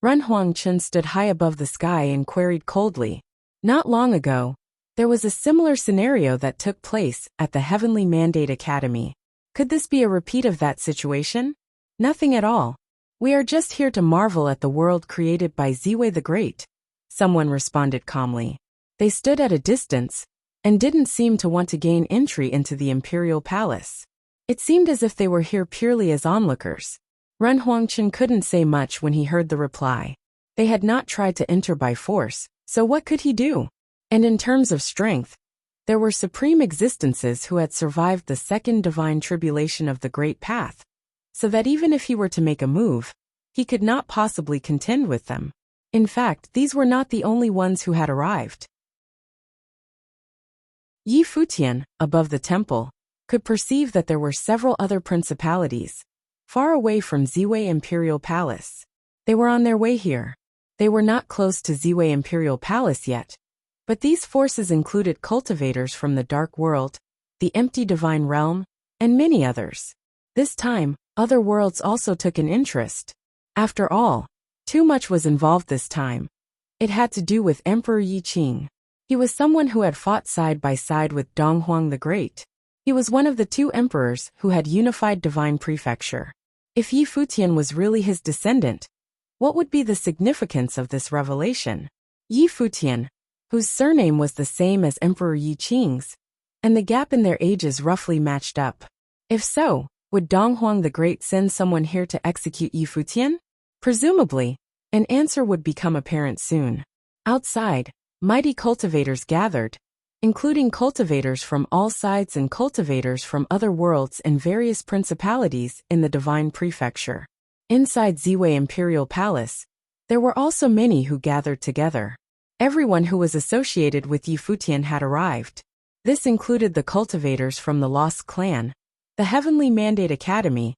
Ren Huangchen stood high above the sky and queried coldly. Not long ago, there was a similar scenario that took place at the Heavenly Mandate Academy. Could this be a repeat of that situation? Nothing at all. We are just here to marvel at the world created by Ziwei the Great, someone responded calmly. They stood at a distance and didn't seem to want to gain entry into the Imperial Palace. It seemed as if they were here purely as onlookers. Ren Huangchen couldn't say much when he heard the reply. They had not tried to enter by force, so what could he do? And in terms of strength, there were supreme existences who had survived the second divine tribulation of the Great Path, so that even if he were to make a move, he could not possibly contend with them. In fact, these were not the only ones who had arrived. Futian, above the temple, could perceive that there were several other principalities, far away from Ziwei Imperial Palace. They were on their way here. They were not close to Ziwei Imperial Palace yet, but these forces included cultivators from the Dark World, the Empty Divine Realm, and many others. This time, other worlds also took an interest. After all, too much was involved this time. It had to do with Emperor Qing. He was someone who had fought side by side with Donghuang the Great. He was one of the two emperors who had unified divine prefecture. If Futian was really his descendant, what would be the significance of this revelation? Yi Futian, whose surname was the same as Emperor Yi Qing's, and the gap in their ages roughly matched up. If so, would Dong Huang the Great send someone here to execute Yi Futian? Presumably, an answer would become apparent soon. Outside, mighty cultivators gathered, including cultivators from all sides and cultivators from other worlds and various principalities in the Divine Prefecture. Inside Ziwei Imperial Palace, there were also many who gathered together. Everyone who was associated with Yi Futian had arrived. This included the cultivators from the Lost Clan, the Heavenly Mandate Academy,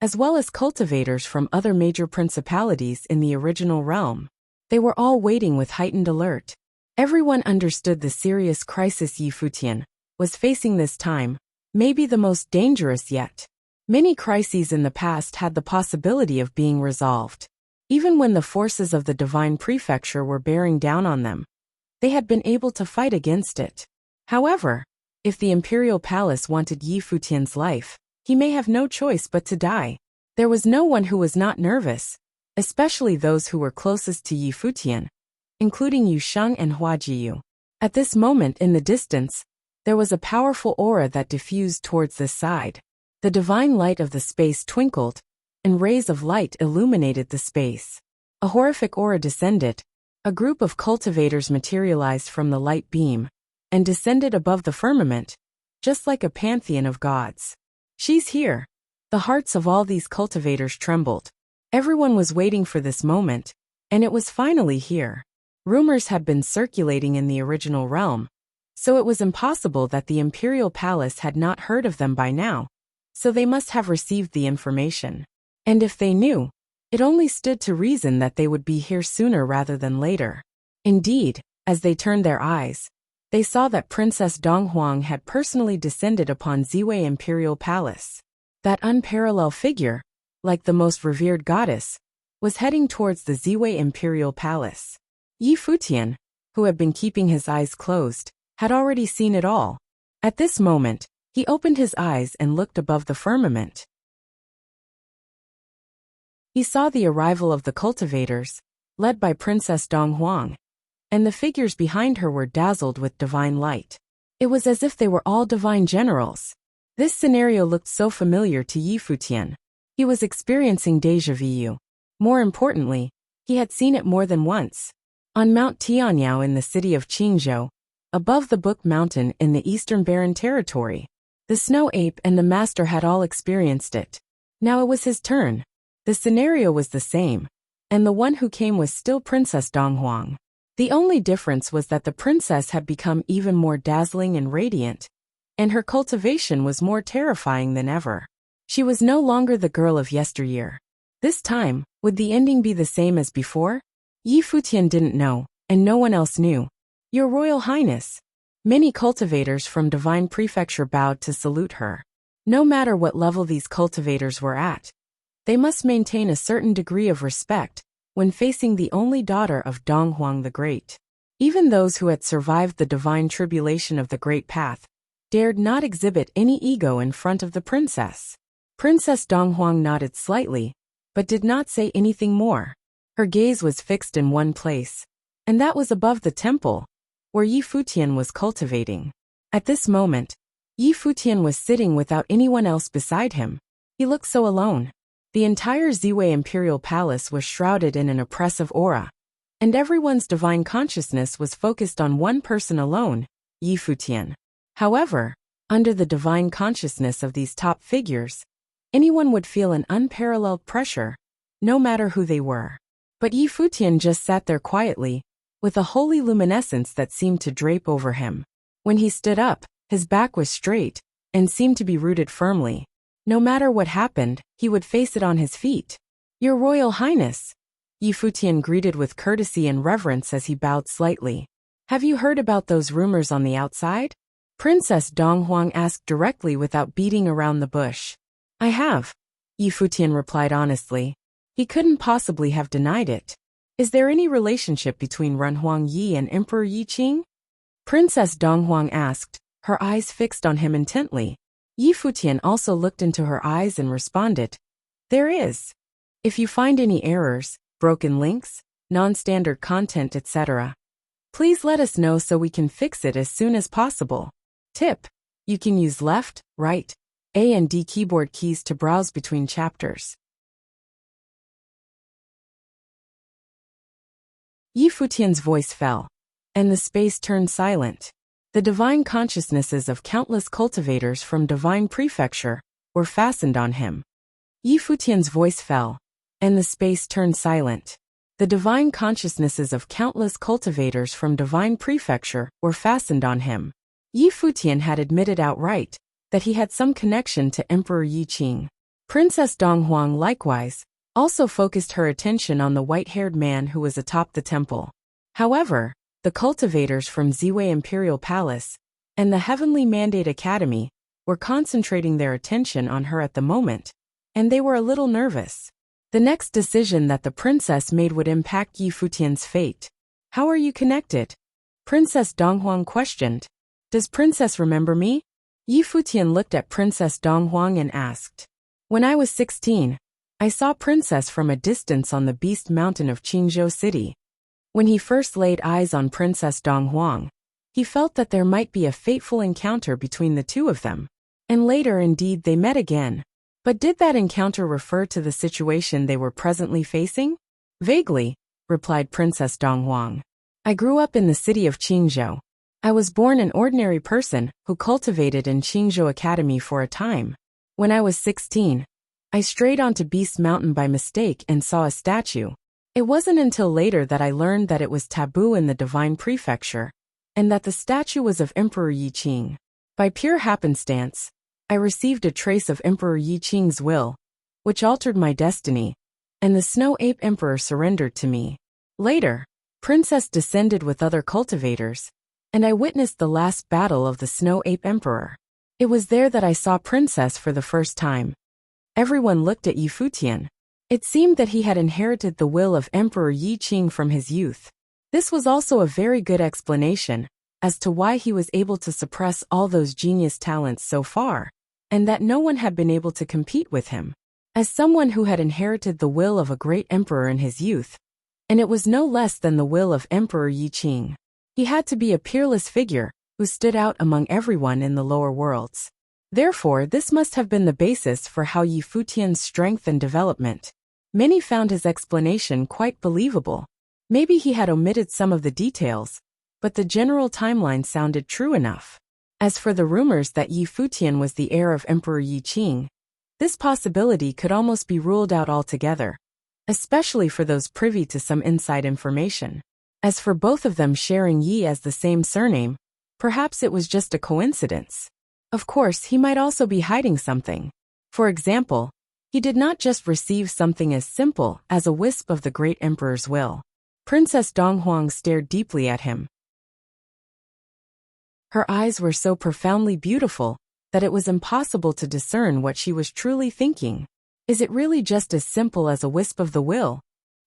as well as cultivators from other major principalities in the original realm. They were all waiting with heightened alert. Everyone understood the serious crisis Yi Futian was facing this time, maybe the most dangerous yet. Many crises in the past had the possibility of being resolved. Even when the forces of the Divine Prefecture were bearing down on them, they had been able to fight against it. However, if the Imperial Palace wanted Yi Futian's life, he may have no choice but to die. There was no one who was not nervous, especially those who were closest to Yi Futian, including Yu Sheng and Hua Jiyu. At this moment in the distance, there was a powerful aura that diffused towards this side. The divine light of the space twinkled, and rays of light illuminated the space. A horrific aura descended. A group of cultivators materialized from the light beam, and descended above the firmament, just like a pantheon of gods. She's here. The hearts of all these cultivators trembled. Everyone was waiting for this moment, and it was finally here. Rumors had been circulating in the original realm, so it was impossible that the Imperial Palace had not heard of them by now, so they must have received the information. And if they knew, it only stood to reason that they would be here sooner rather than later. Indeed, as they turned their eyes, they saw that Princess Dong Huang had personally descended upon Ziwei Imperial Palace. That unparalleled figure, like the most revered goddess, was heading towards the Ziwei Imperial Palace. Yi Futian, who had been keeping his eyes closed, had already seen it all. At this moment, he opened his eyes and looked above the firmament. He saw the arrival of the cultivators, led by Princess Dong Huang, and the figures behind her were dazzled with divine light. It was as if they were all divine generals. This scenario looked so familiar to Yi Futian. He was experiencing déjà vu. More importantly, he had seen it more than once. On Mount Tianyao in the city of Qingzhou, above the Book Mountain in the Eastern Barren Territory, the Snow Ape and the Master had all experienced it. Now it was his turn. The scenario was the same, and the one who came was still Princess Dong Huang. The only difference was that the princess had become even more dazzling and radiant, and her cultivation was more terrifying than ever. She was no longer the girl of yesteryear. This time, would the ending be the same as before? Yi Futian didn't know, and no one else knew. Your Royal Highness. Many cultivators from Divine Prefecture bowed to salute her. No matter what level these cultivators were at, they must maintain a certain degree of respect when facing the only daughter of Dong Huang the Great. Even those who had survived the divine tribulation of the Great Path dared not exhibit any ego in front of the princess. Princess Dong Huang nodded slightly, but did not say anything more. Her gaze was fixed in one place, and that was above the temple, where Yi Futian was cultivating. At this moment, Yi Futian was sitting without anyone else beside him. He looked so alone. The entire Ziwei Imperial Palace was shrouded in an oppressive aura, and everyone's divine consciousness was focused on one person alone, Yi Futian. However, under the divine consciousness of these top figures, anyone would feel an unparalleled pressure, no matter who they were. But Yi Futian just sat there quietly, with a holy luminescence that seemed to drape over him. When he stood up, his back was straight, and seemed to be rooted firmly. No matter what happened, he would face it on his feet. Your Royal Highness. Yi Futian greeted with courtesy and reverence as he bowed slightly. Have you heard about those rumors on the outside? Princess Dong Huang asked directly without beating around the bush. I have, Yi Futian replied honestly. He couldn't possibly have denied it. Is there any relationship between Renhuang Yi and Emperor Yi Qing? Princess Dong Huang asked, her eyes fixed on him intently. Yi Futian also looked into her eyes and responded, there is. If you find any errors, broken links, non-standard content, etc., Please let us know so we can fix it as soon as possible. Tip: you can use left, right, A and D keyboard keys to browse between chapters. Futian's voice fell, and the space turned silent. The divine consciousnesses of countless cultivators from divine prefecture were fastened on him. Futian's voice fell, and the space turned silent. The divine consciousnesses of countless cultivators from divine prefecture were fastened on him. Futian had admitted outright that he had some connection to Emperor Yi Qing. Princess Donghuang likewise also focused her attention on the white-haired man who was atop the temple. However, the cultivators from Ziwei Imperial Palace and the Heavenly Mandate Academy were concentrating their attention on her at the moment, and they were a little nervous. The next decision that the princess made would impact Futian's fate. How are you connected? Princess Donghuang questioned. Does Princess remember me? Futian looked at Princess Donghuang and asked. When I was 16, I saw Princess from a distance on the Beast Mountain of Qingzhou City. When he first laid eyes on Princess Donghuang, he felt that there might be a fateful encounter between the two of them. And later indeed they met again. But did that encounter refer to the situation they were presently facing? Vaguely, replied Princess Donghuang. I grew up in the city of Qingzhou. I was born an ordinary person who cultivated in Qingzhou Academy for a time. When I was 16, I strayed onto Beast Mountain by mistake and saw a statue. It wasn't until later that I learned that it was taboo in the divine prefecture, and that the statue was of Emperor Yi Qing. By pure happenstance, I received a trace of Emperor Yi Qing's will, which altered my destiny, and the Snow Ape Emperor surrendered to me. Later, Princess descended with other cultivators, and I witnessed the last battle of the Snow Ape Emperor. It was there that I saw Princess for the first time. Everyone looked at Futian. It seemed that he had inherited the will of Emperor Yi Qing from his youth. This was also a very good explanation as to why he was able to suppress all those genius talents so far, and that no one had been able to compete with him. As someone who had inherited the will of a great emperor in his youth, and it was no less than the will of Emperor Yi Qing, he had to be a peerless figure who stood out among everyone in the lower worlds. Therefore, this must have been the basis for how Futian's strength and development. Many found his explanation quite believable. Maybe he had omitted some of the details, but the general timeline sounded true enough. As for the rumors that Futian was the heir of Emperor Yi Qing, this possibility could almost be ruled out altogether, especially for those privy to some inside information. As for both of them sharing Yi as the same surname, perhaps it was just a coincidence. Of course, he might also be hiding something. For example, he did not just receive something as simple as a wisp of the great emperor's will. Princess Donghuang stared deeply at him. Her eyes were so profoundly beautiful that it was impossible to discern what she was truly thinking. Is it really just as simple as a wisp of the will?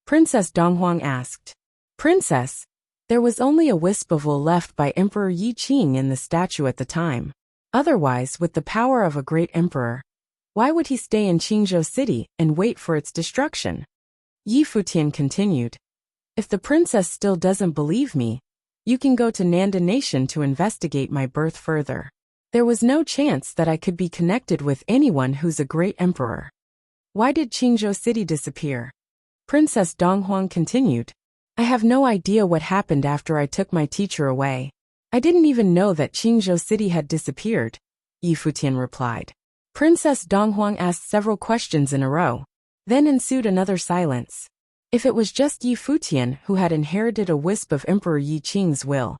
Princess Donghuang asked. Princess, there was only a wisp of will left by Emperor Yi Qing in the statue at the time. Otherwise, with the power of a great emperor, why would he stay in Qingzhou City and wait for its destruction? Futian continued. If the princess still doesn't believe me, you can go to Nanda Nation to investigate my birth further. There was no chance that I could be connected with anyone who's a great emperor. Why did Qingzhou City disappear? Princess Donghuang continued. I have no idea what happened after I took my teacher away. I didn't even know that Qingzhou City had disappeared, Futian replied. Princess Donghuang asked several questions in a row. Then ensued another silence. If it was just Futian who had inherited a wisp of Emperor Yi Qing's will,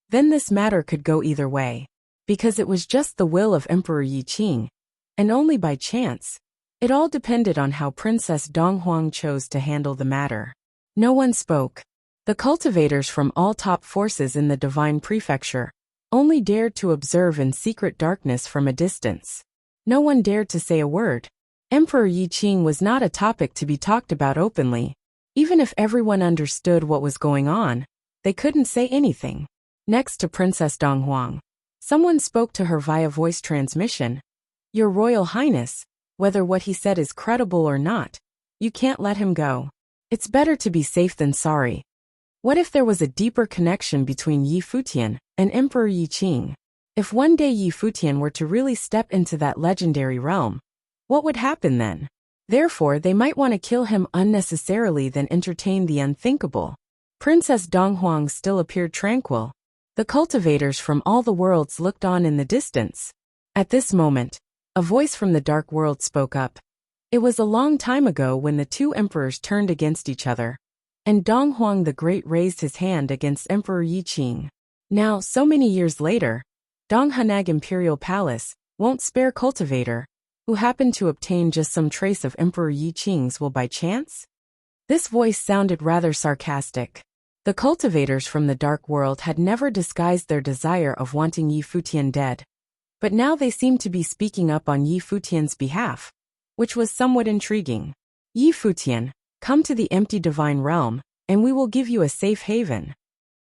then this matter could go either way. Because it was just the will of Emperor Yi Qing, and only by chance. It all depended on how Princess Donghuang chose to handle the matter. No one spoke. The cultivators from all top forces in the divine prefecture only dared to observe in secret darkness from a distance. No one dared to say a word. Emperor Yi Qing was not a topic to be talked about openly. Even if everyone understood what was going on, they couldn't say anything. Next to Princess Donghuang, someone spoke to her via voice transmission. Your Royal Highness, whether what he said is credible or not, you can't let him go. It's better to be safe than sorry. What if there was a deeper connection between Yi Futian and Emperor Yi Qing? If one day Yi Futian were to really step into that legendary realm, what would happen then? Therefore, they might want to kill him unnecessarily than entertain the unthinkable. Princess Donghuang still appeared tranquil. The cultivators from all the worlds looked on in the distance. At this moment, a voice from the dark world spoke up. It was a long time ago when the two emperors turned against each other, and Donghuang the Great raised his hand against Emperor Yi Qing. Now, so many years later, Donghanag Imperial Palace won't spare cultivator who happened to obtain just some trace of Emperor Yi Qing's will by chance? This voice sounded rather sarcastic. The cultivators from the dark world had never disguised their desire of wanting Yi Futian dead. But now they seemed to be speaking up on Yi Futian's behalf, which was somewhat intriguing. Yi Futian, come to the empty divine realm, and we will give you a safe haven.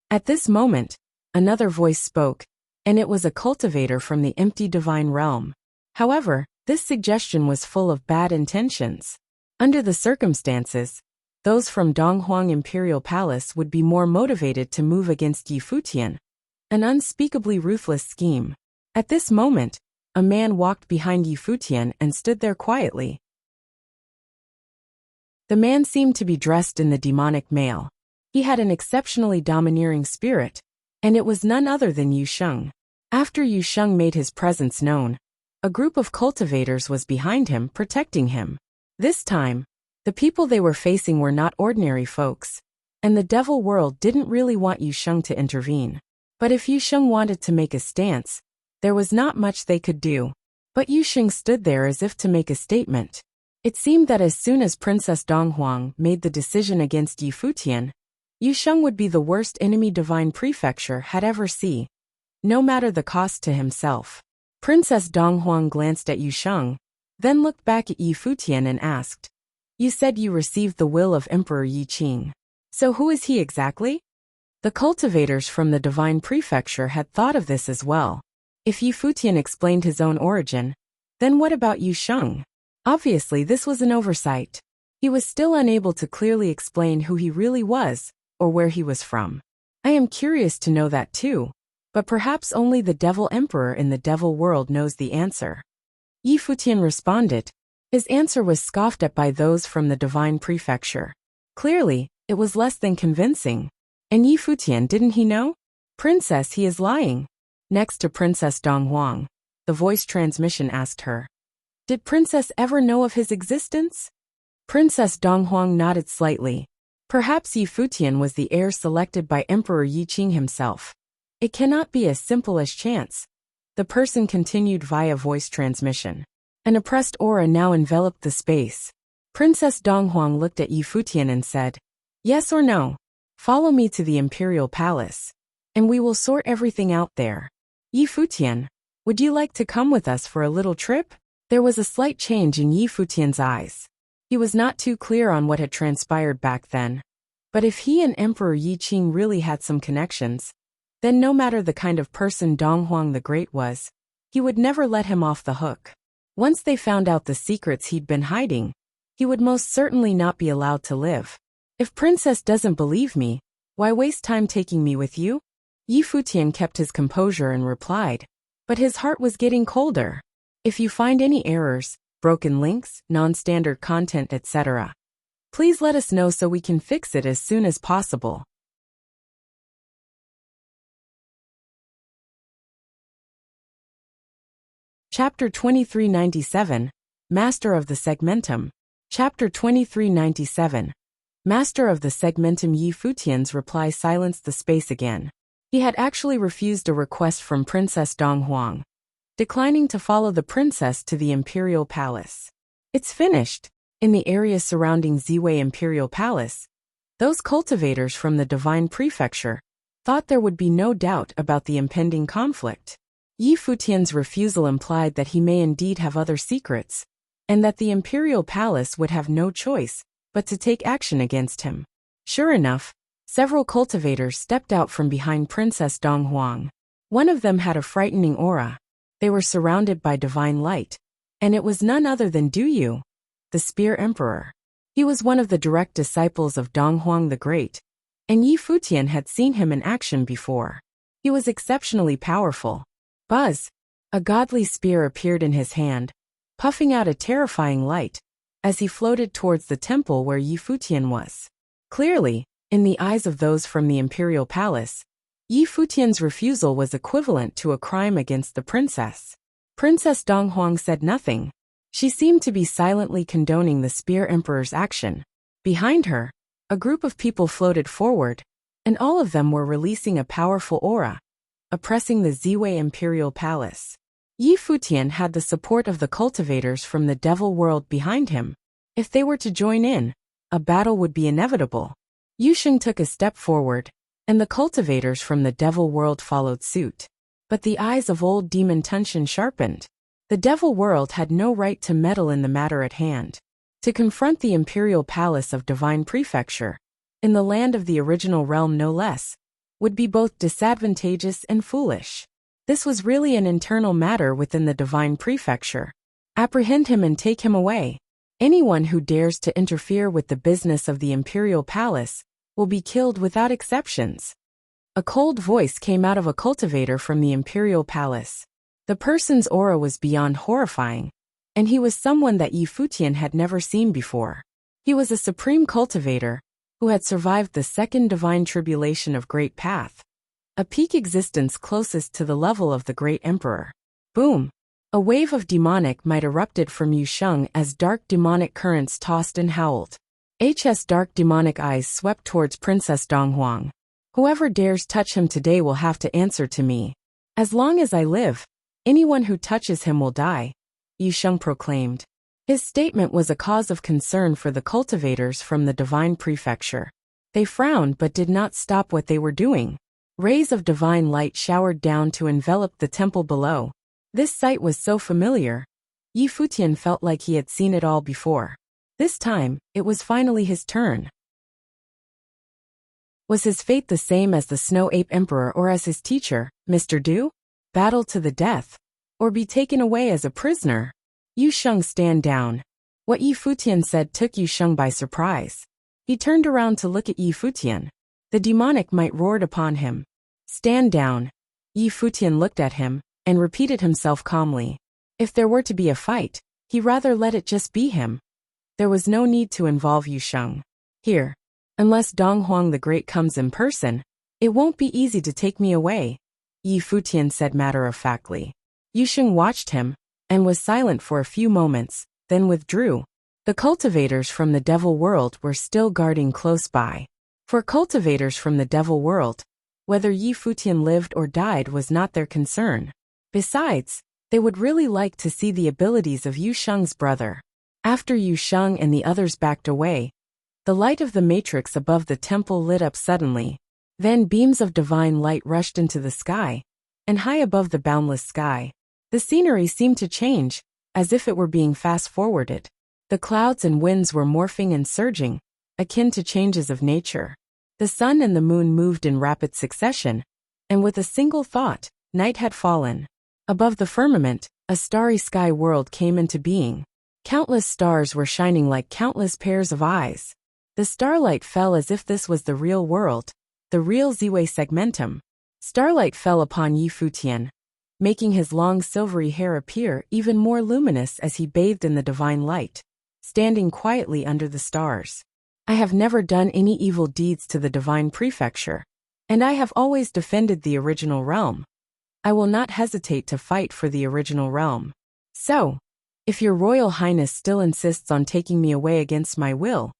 At this moment, another voice spoke, and it was a cultivator from the empty divine realm. However, this suggestion was full of bad intentions. Under the circumstances, those from Donghuang Imperial Palace would be more motivated to move against Yi Futian, an unspeakably ruthless scheme. At this moment, a man walked behind Yi Futian and stood there quietly. The man seemed to be dressed in the demonic mail. He had an exceptionally domineering spirit, and it was none other than Yu Sheng. After Yu Sheng made his presence known, a group of cultivators was behind him, protecting him. This time, the people they were facing were not ordinary folks, and the devil world didn't really want Yu Sheng to intervene. But if Yu Sheng wanted to make a stance, there was not much they could do. But Yu Sheng stood there as if to make a statement. It seemed that as soon as Princess Donghuang made the decision against Yi Futian, Yu Sheng would be the worst enemy Divine Prefecture had ever seen, no matter the cost to himself. Princess Donghuang glanced at Yu Sheng, then looked back at Yi Futian and asked, "You said you received the will of Emperor Yi Qing. So who is he exactly?" The cultivators from the Divine Prefecture had thought of this as well. If Yi Futian explained his own origin, then what about Yu Sheng? Obviously, this was an oversight. He was still unable to clearly explain who he really was, or where he was from. I am curious to know that too, but perhaps only the Devil Emperor in the Devil world knows the answer. Yi Futian responded. His answer was scoffed at by those from the Divine Prefecture. Clearly, it was less than convincing. And Yi Futian, didn't he know? Princess, he is lying. Next to Princess Donghuang, the voice transmission asked her, "Did Princess ever know of his existence?" Princess Donghuang nodded slightly. Perhaps Yi Futian was the heir selected by Emperor Yi Qing himself. It cannot be as simple as chance. The person continued via voice transmission. An oppressed aura now enveloped the space. Princess Donghuang looked at Yi Futian and said, "Yes or no? Follow me to the Imperial Palace, and we will sort everything out there." Yi Futian, would you like to come with us for a little trip? There was a slight change in Yi Futian's eyes. He was not too clear on what had transpired back then. But if he and Emperor Yi Qing really had some connections, then no matter the kind of person Donghuang the Great was, he would never let him off the hook. Once they found out the secrets he'd been hiding, he would most certainly not be allowed to live. If Princess doesn't believe me, why waste time taking me with you? Yi Futian kept his composure and replied, but his heart was getting colder. If you find any errors, broken links, non-standard content, etc., please let us know so we can fix it as soon as possible. Chapter 2397, Master of the Segmentum. Chapter 2397, Master of the Segmentum. Yi Futian's reply silenced the space again. He had actually refused a request from Princess Donghuang, declining to follow the princess to the Imperial Palace. It's finished. In the area surrounding Ziwei Imperial Palace, those cultivators from the Divine Prefecture thought there would be no doubt about the impending conflict. Yi Futian's refusal implied that he may indeed have other secrets, and that the Imperial Palace would have no choice but to take action against him. Sure enough, several cultivators stepped out from behind Princess Donghuang. One of them had a frightening aura. They were surrounded by divine light, and it was none other than Du Yu, the Spear Emperor. He was one of the direct disciples of Donghuang the Great, and Yi Futian had seen him in action before. He was exceptionally powerful. Buzz! A godly spear appeared in his hand, puffing out a terrifying light, as he floated towards the temple where Yi Futian was. Clearly, in the eyes of those from the imperial palace, Yi Futian's refusal was equivalent to a crime against the princess. Princess Donghuang said nothing. She seemed to be silently condoning the Spear Emperor's action. Behind her, a group of people floated forward, and all of them were releasing a powerful aura, oppressing the Ziwei Imperial Palace. Yi Futian had the support of the cultivators from the Devil World behind him. If they were to join in, a battle would be inevitable. Yu Sheng took a step forward, and the cultivators from the Devil World followed suit. But the eyes of old Demon Tunshin sharpened. The Devil World had no right to meddle in the matter at hand. To confront the Imperial Palace of Divine Prefecture, in the land of the original realm no less, would be both disadvantageous and foolish. This was really an internal matter within the Divine Prefecture. Apprehend him and take him away. Anyone who dares to interfere with the business of the Imperial Palace will be killed without exceptions. A cold voice came out of a cultivator from the Imperial Palace. The person's aura was beyond horrifying, and he was someone that Yi Futian had never seen before. He was a supreme cultivator who had survived the second divine tribulation of Great Path, a peak existence closest to the level of the Great Emperor. Boom! A wave of demonic might erupted from Yu Sheng as dark demonic currents tossed and howled. HS dark demonic eyes swept towards Princess Donghuang. Whoever dares touch him today will have to answer to me. As long as I live, anyone who touches him will die, Yu Sheng proclaimed. His statement was a cause of concern for the cultivators from the Divine Prefecture. They frowned but did not stop what they were doing. Rays of divine light showered down to envelop the temple below. This sight was so familiar. Yi Futian felt like he had seen it all before. This time, it was finally his turn. Was his fate the same as the Snow Ape Emperor or as his teacher, Mr. Du? Battle to the death? Or be taken away as a prisoner? Yu Sheng, stand down. What Yi Futian said took Yu Sheng by surprise. He turned around to look at Yi Futian. The demonic might roared upon him. Stand down. Yi Futian looked at him, and repeated himself calmly. If there were to be a fight, he rather let it just be him. There was no need to involve Yu Sheng. Here. Unless Donghuang the Great comes in person, it won't be easy to take me away, Yi Futian said matter-of-factly. Yu Sheng watched him, and was silent for a few moments, then withdrew. The cultivators from the Devil World were still guarding close by. For cultivators from the Devil World, whether Yi Futian lived or died was not their concern. Besides, they would really like to see the abilities of Yu Sheng's brother. After Yu Sheng and the others backed away, the light of the matrix above the temple lit up suddenly. Then beams of divine light rushed into the sky, and high above the boundless sky, the scenery seemed to change, as if it were being fast-forwarded. The clouds and winds were morphing and surging, akin to changes of nature. The sun and the moon moved in rapid succession, and with a single thought, night had fallen. Above the firmament, a starry sky world came into being. Countless stars were shining like countless pairs of eyes. The starlight fell as if this was the real world, the real Ziwei segmentum. Starlight fell upon Yi Futian, making his long silvery hair appear even more luminous as he bathed in the divine light, standing quietly under the stars. I have never done any evil deeds to the Divine Prefecture, and I have always defended the original realm. I will not hesitate to fight for the original realm. So, if your Royal Highness still insists on taking me away against my will,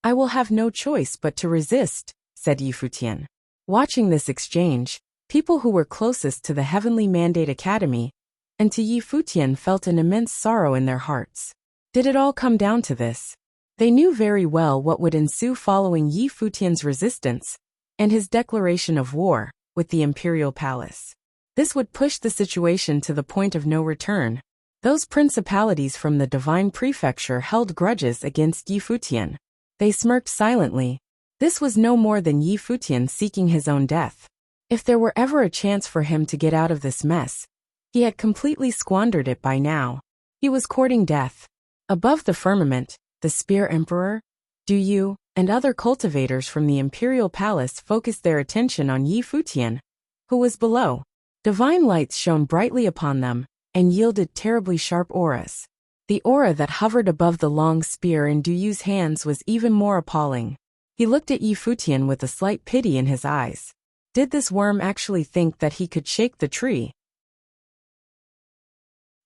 I will have no choice but to resist, said Yi Futian. Watching this exchange, people who were closest to the Heavenly Mandate Academy and to Yi Futian felt an immense sorrow in their hearts. Did it all come down to this? They knew very well what would ensue following Yi Futian's resistance and his declaration of war with the Imperial Palace. This would push the situation to the point of no return. Those principalities from the Divine Prefecture held grudges against Yi Futian. They smirked silently. This was no more than Yi Futian seeking his own death. If there were ever a chance for him to get out of this mess, he had completely squandered it by now. He was courting death. Above the firmament, the Spear Emperor? Du Yu, and other cultivators from the imperial palace focused their attention on Yi Futian, who was below. Divine lights shone brightly upon them, and yielded terribly sharp auras. The aura that hovered above the long spear in Du Yu's hands was even more appalling. He looked at Yi Futian with a slight pity in his eyes. Did this worm actually think that he could shake the tree?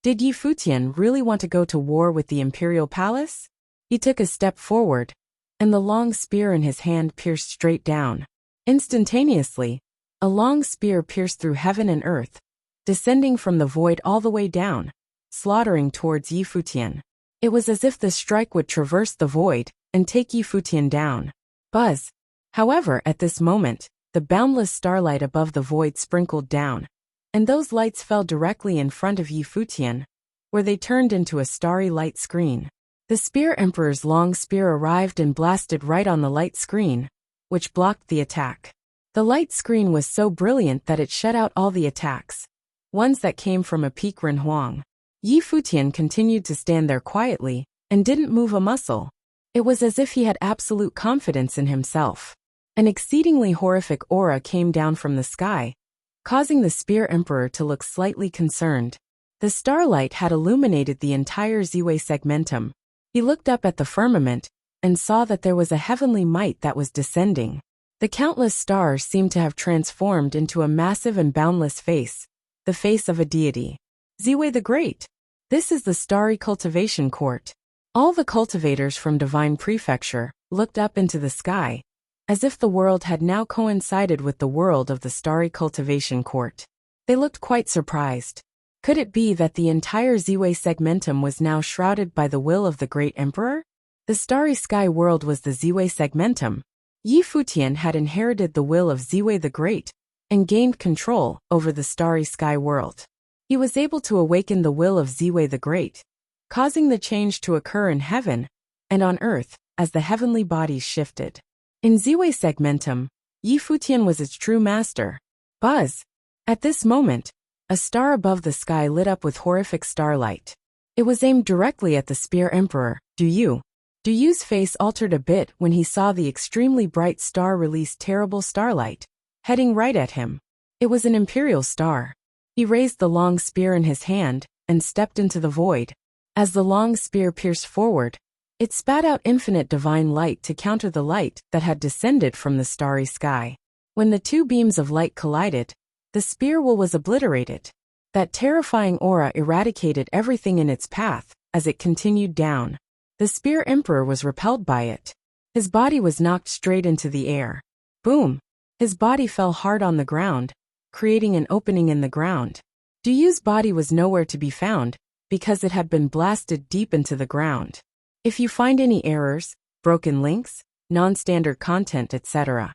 Did Yi Futian really want to go to war with the imperial palace? He took a step forward, and the long spear in his hand pierced straight down. Instantaneously, a long spear pierced through heaven and earth, descending from the void all the way down, slaughtering towards Yi Futian. It was as if the strike would traverse the void and take Yi Futian down. Buzz! However, at this moment, the boundless starlight above the void sprinkled down, and those lights fell directly in front of Yi Futian, where they turned into a starry light screen. The Spear Emperor's long spear arrived and blasted right on the light screen, which blocked the attack. The light screen was so brilliant that it shut out all the attacks, ones that came from a peak Ren Huang. Yi Futian continued to stand there quietly, and didn't move a muscle. It was as if he had absolute confidence in himself. An exceedingly horrific aura came down from the sky, causing the Spear Emperor to look slightly concerned. The starlight had illuminated the entire Ziwei segmentum. He looked up at the firmament, and saw that there was a heavenly might that was descending. The countless stars seemed to have transformed into a massive and boundless face, the face of a deity. Ziwei the Great. This is the Starry Cultivation Court. All the cultivators from Divine Prefecture looked up into the sky, as if the world had now coincided with the world of the Starry Cultivation Court. They looked quite surprised. Could it be that the entire Ziwei segmentum was now shrouded by the will of the Great Emperor? The Starry Sky World was the Ziwei segmentum. Yi Futian had inherited the will of Ziwei the Great, and gained control over the Starry Sky World. He was able to awaken the will of Ziwei the Great, causing the change to occur in heaven and on earth as the heavenly bodies shifted. In Ziwei segmentum, Yi Futian was its true master. Buzz! At this moment, a star above the sky lit up with horrific starlight. It was aimed directly at the Spear Emperor, Du Yu. Du Yu's face altered a bit when he saw the extremely bright star release terrible starlight, heading right at him. It was an imperial star. He raised the long spear in his hand and stepped into the void. As the long spear pierced forward, it spat out infinite divine light to counter the light that had descended from the starry sky. When the two beams of light collided, the spear will was obliterated. That terrifying aura eradicated everything in its path as it continued down. The Spear Emperor was repelled by it. His body was knocked straight into the air. Boom! His body fell hard on the ground, creating an opening in the ground. Du Yu's body was nowhere to be found, because it had been blasted deep into the ground. If you find any errors, broken links, non-standard content, etc.,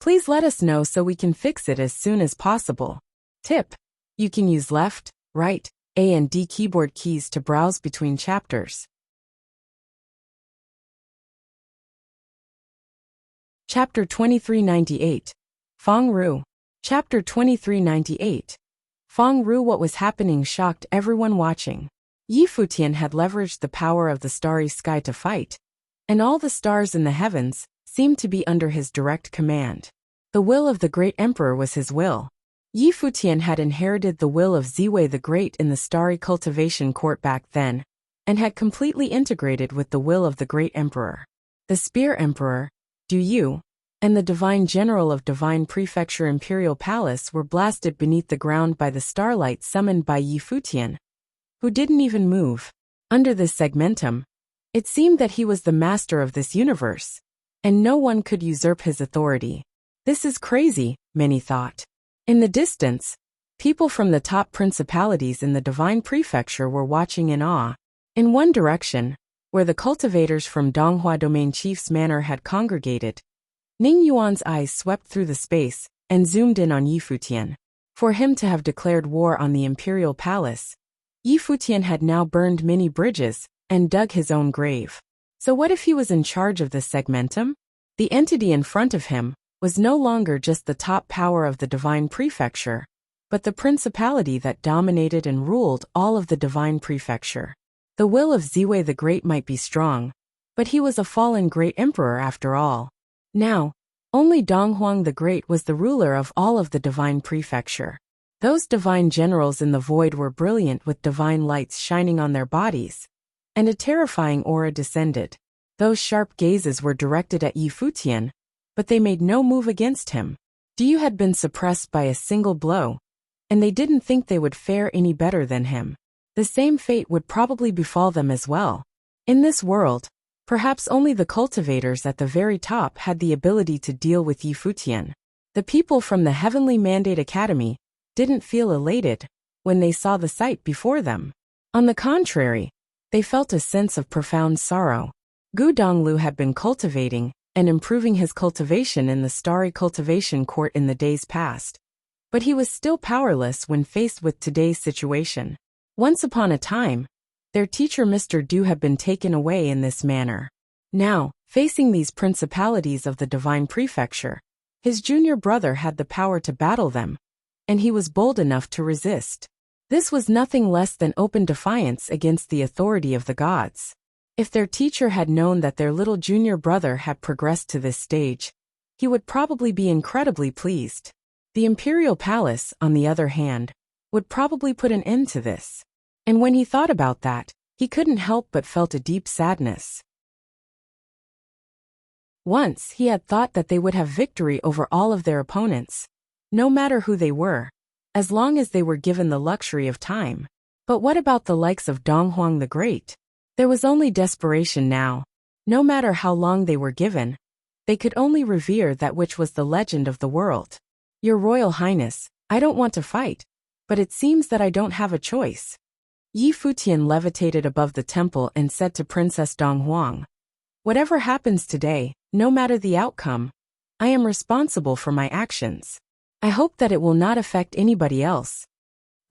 please let us know so we can fix it as soon as possible. Tip: you can use left, right, A and D keyboard keys to browse between chapters. Chapter 2398. Feng Ru. Chapter 2398. Feng Ru. What was happening shocked everyone watching. Yi Futian had leveraged the power of the starry sky to fight, and all the stars in the heavens seemed to be under his direct command. The will of the Great Emperor was his will. Yi Futian had inherited the will of Ziwei the Great in the Starry Cultivation Court back then, and had completely integrated with the will of the Great Emperor. The Spear Emperor, Du Yu, and the Divine General of Divine Prefecture Imperial Palace were blasted beneath the ground by the starlight summoned by Yi Futian, who didn't even move. Under this segmentum, it seemed that he was the master of this universe, and no one could usurp his authority. This is crazy, many thought. In the distance, people from the top principalities in the Divine Prefecture were watching in awe. In one direction, where the cultivators from Donghua Domain Chief's manor had congregated, Ning Yuan's eyes swept through the space and zoomed in on Yi Futian. For him to have declared war on the Imperial Palace, Yi Futian had now burned many bridges and dug his own grave. So what if he was in charge of this segmentum? The entity in front of him was no longer just the top power of the Divine Prefecture, but the principality that dominated and ruled all of the Divine Prefecture. The will of Ziwei the Great might be strong, But he was a fallen great emperor after all. Now, only Donghuang the Great was the ruler of all of the divine prefecture. Those divine generals in the void were brilliant with divine lights shining on their bodies, and a terrifying aura descended. Those sharp gazes were directed at Yi Futian, but they made no move against him. Du had been suppressed by a single blow, and they didn't think they would fare any better than him. The same fate would probably befall them as well. In this world, perhaps only the cultivators at the very top had the ability to deal with Yi Futian. The people from the Heavenly Mandate Academy didn't feel elated when they saw the sight before them. On the contrary, they felt a sense of profound sorrow. Gu Donglu had been cultivating and improving his cultivation in the Starry Cultivation Court in the days past, but he was still powerless when faced with today's situation. Once upon a time, their teacher Mr. Du had been taken away in this manner. Now, facing these principalities of the divine prefecture, his junior brother had the power to battle them, and he was bold enough to resist. This was nothing less than open defiance against the authority of the gods. If their teacher had known that their little junior brother had progressed to this stage, he would probably be incredibly pleased. The imperial palace, on the other hand, would probably put an end to this. And when he thought about that, he couldn't help but felt a deep sadness. Once he had thought that they would have victory over all of their opponents, no matter who they were, as long as they were given the luxury of time. But what about the likes of Donghuang the Great? There was only desperation now. No matter how long they were given, they could only revere that which was the legend of the world. Your Royal Highness, I don't want to fight, but it seems that I don't have a choice. Yi Futian levitated above the temple and said to Princess Donghuang, "Whatever happens today, no matter the outcome, I am responsible for my actions. I hope that it will not affect anybody else."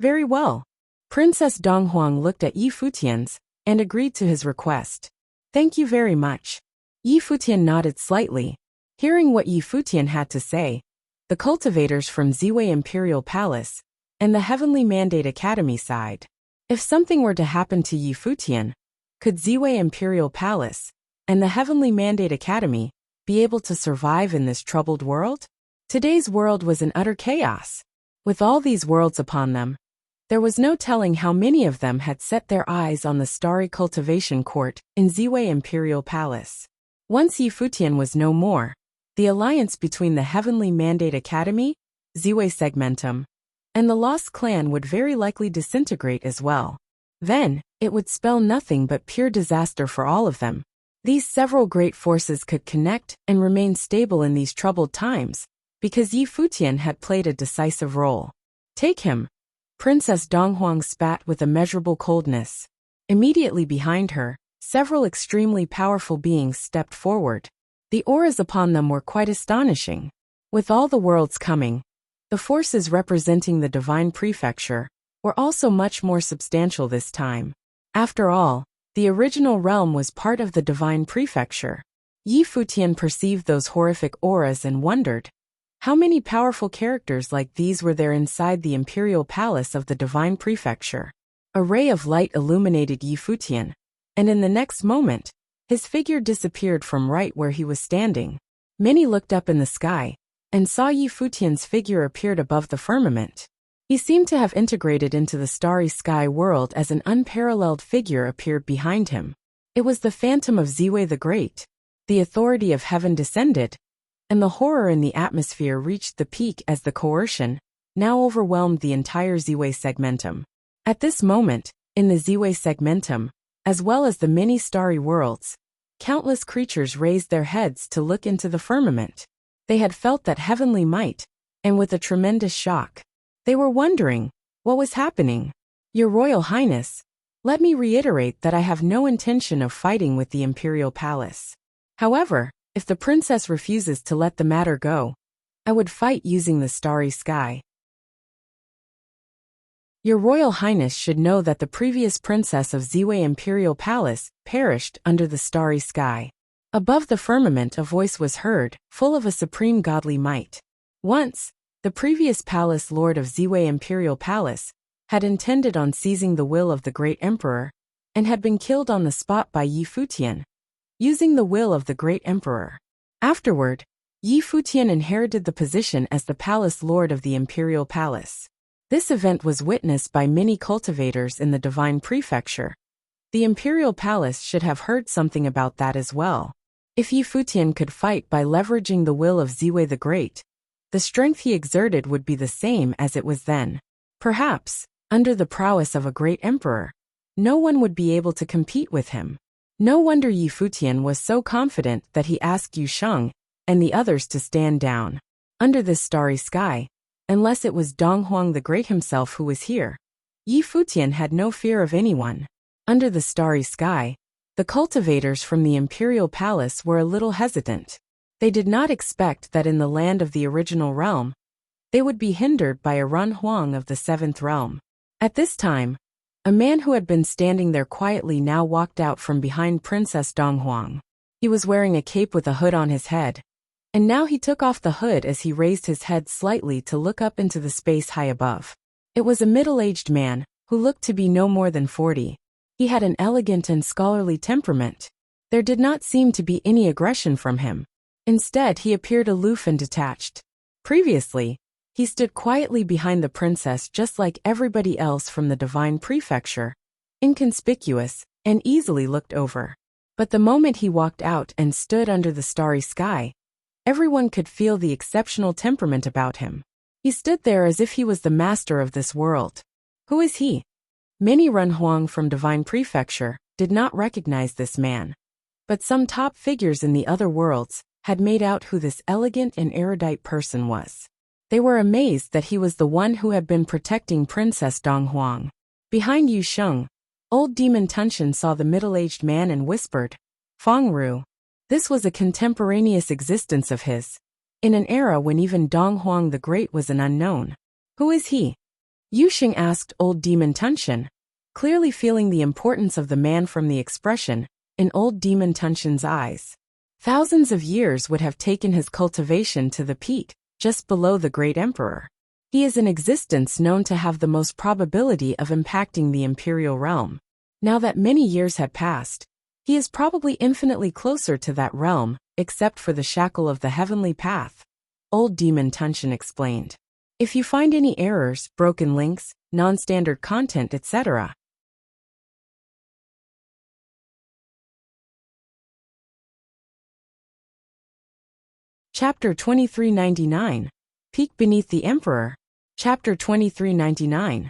Very well. Princess Donghuang looked at Yi Futian's and agreed to his request. Thank you very much. Yi Futian nodded slightly. Hearing what Yi Futian had to say, the cultivators from Ziwei Imperial Palace and the Heavenly Mandate Academy sighed. If something were to happen to Yi Futian, could Ziwei Imperial Palace and the Heavenly Mandate Academy be able to survive in this troubled world? Today's world was in utter chaos. With all these worlds upon them, there was no telling how many of them had set their eyes on the Starry Cultivation Court in Ziwei Imperial Palace. Once Yi Futian was no more, the alliance between the Heavenly Mandate Academy, Ziwei Segmentum, and the Lost Clan would very likely disintegrate as well. Then, it would spell nothing but pure disaster for all of them. These several great forces could connect and remain stable in these troubled times, because Yi Futian had played a decisive role. Take him. Princess Donghuang spat with immeasurable coldness. Immediately behind her, several extremely powerful beings stepped forward. The auras upon them were quite astonishing. With all the worlds coming, the forces representing the divine prefecture were also much more substantial this time. After all, the original realm was part of the divine prefecture. Yi Futian perceived those horrific auras and wondered, how many powerful characters like these were there inside the imperial palace of the divine prefecture? A ray of light illuminated Yi Futian, and in the next moment, his figure disappeared from right where he was standing. Many looked up in the sky, and saw Yi Futian's figure appeared above the firmament. He seemed to have integrated into the starry sky world as an unparalleled figure appeared behind him. It was the phantom of Ziwei the Great. The authority of heaven descended, and the horror in the atmosphere reached the peak as the coercion now overwhelmed the entire Ziwei Segmentum. At this moment, in the Ziwei Segmentum, as well as the many starry worlds, countless creatures raised their heads to look into the firmament. They had felt that heavenly might, and with a tremendous shock, they were wondering, what was happening? Your Royal Highness, let me reiterate that I have no intention of fighting with the Imperial Palace. However, if the princess refuses to let the matter go, I would fight using the starry sky. Your Royal Highness should know that the previous princess of Ziwei Imperial Palace perished under the starry sky. Above the firmament a voice was heard, full of a supreme godly might. Once, the previous palace lord of Ziwei Imperial Palace had intended on seizing the will of the great emperor, and had been killed on the spot by Yi Futian. using the will of the great emperor. Afterward, Yi Futian inherited the position as the palace lord of the imperial palace. This event was witnessed by many cultivators in the divine prefecture. The imperial palace should have heard something about that as well. If Yi Futian could fight by leveraging the will of Ziwei the Great, the strength he exerted would be the same as it was then. Perhaps, under the prowess of a great emperor, no one would be able to compete with him. No wonder Yi Futian was so confident that he asked Yu Sheng and the others to stand down. Under this starry sky, unless it was Dong Huang the Great himself who was here, Yi Futian had no fear of anyone. Under the starry sky, the cultivators from the imperial palace were a little hesitant. They did not expect that in the land of the original realm, they would be hindered by a Run Huang of the seventh realm. At this time, a man who had been standing there quietly now walked out from behind Princess Dong Huang. He was wearing a cape with a hood on his head, and now he took off the hood as he raised his head slightly to look up into the space high above. It was a middle-aged man, who looked to be no more than 40. He had an elegant and scholarly temperament. There did not seem to be any aggression from him. Instead, he appeared aloof and detached. Previously, he stood quietly behind the princess just like everybody else from the divine prefecture, inconspicuous, and easily looked over. But the moment he walked out and stood under the starry sky, everyone could feel the exceptional temperament about him. He stood there as if he was the master of this world. Who is he? Many Run Huang from divine prefecture did not recognize this man. But some top figures in the other worlds had made out who this elegant and erudite person was. They were amazed that he was the one who had been protecting Princess Dong Huang. Behind Yu Sheng, old demon Tunshin saw the middle-aged man and whispered, "Feng Ru." This was a contemporaneous existence of his, in an era when even Dong Huang the Great was an unknown. Who is he? Yu Sheng asked old demon Tunshin, clearly feeling the importance of the man from the expression in old demon Tunshin's eyes. Thousands of years would have taken his cultivation to the peak, just below the great emperor. He is an existence known to have the most probability of impacting the imperial realm. Now that many years had passed, he is probably infinitely closer to that realm, except for the shackle of the heavenly path. Old demon Tunshin explained. If you find any errors, broken links, non-standard content, etc., Chapter 2399. Peek Beneath the Emperor. Chapter 2399.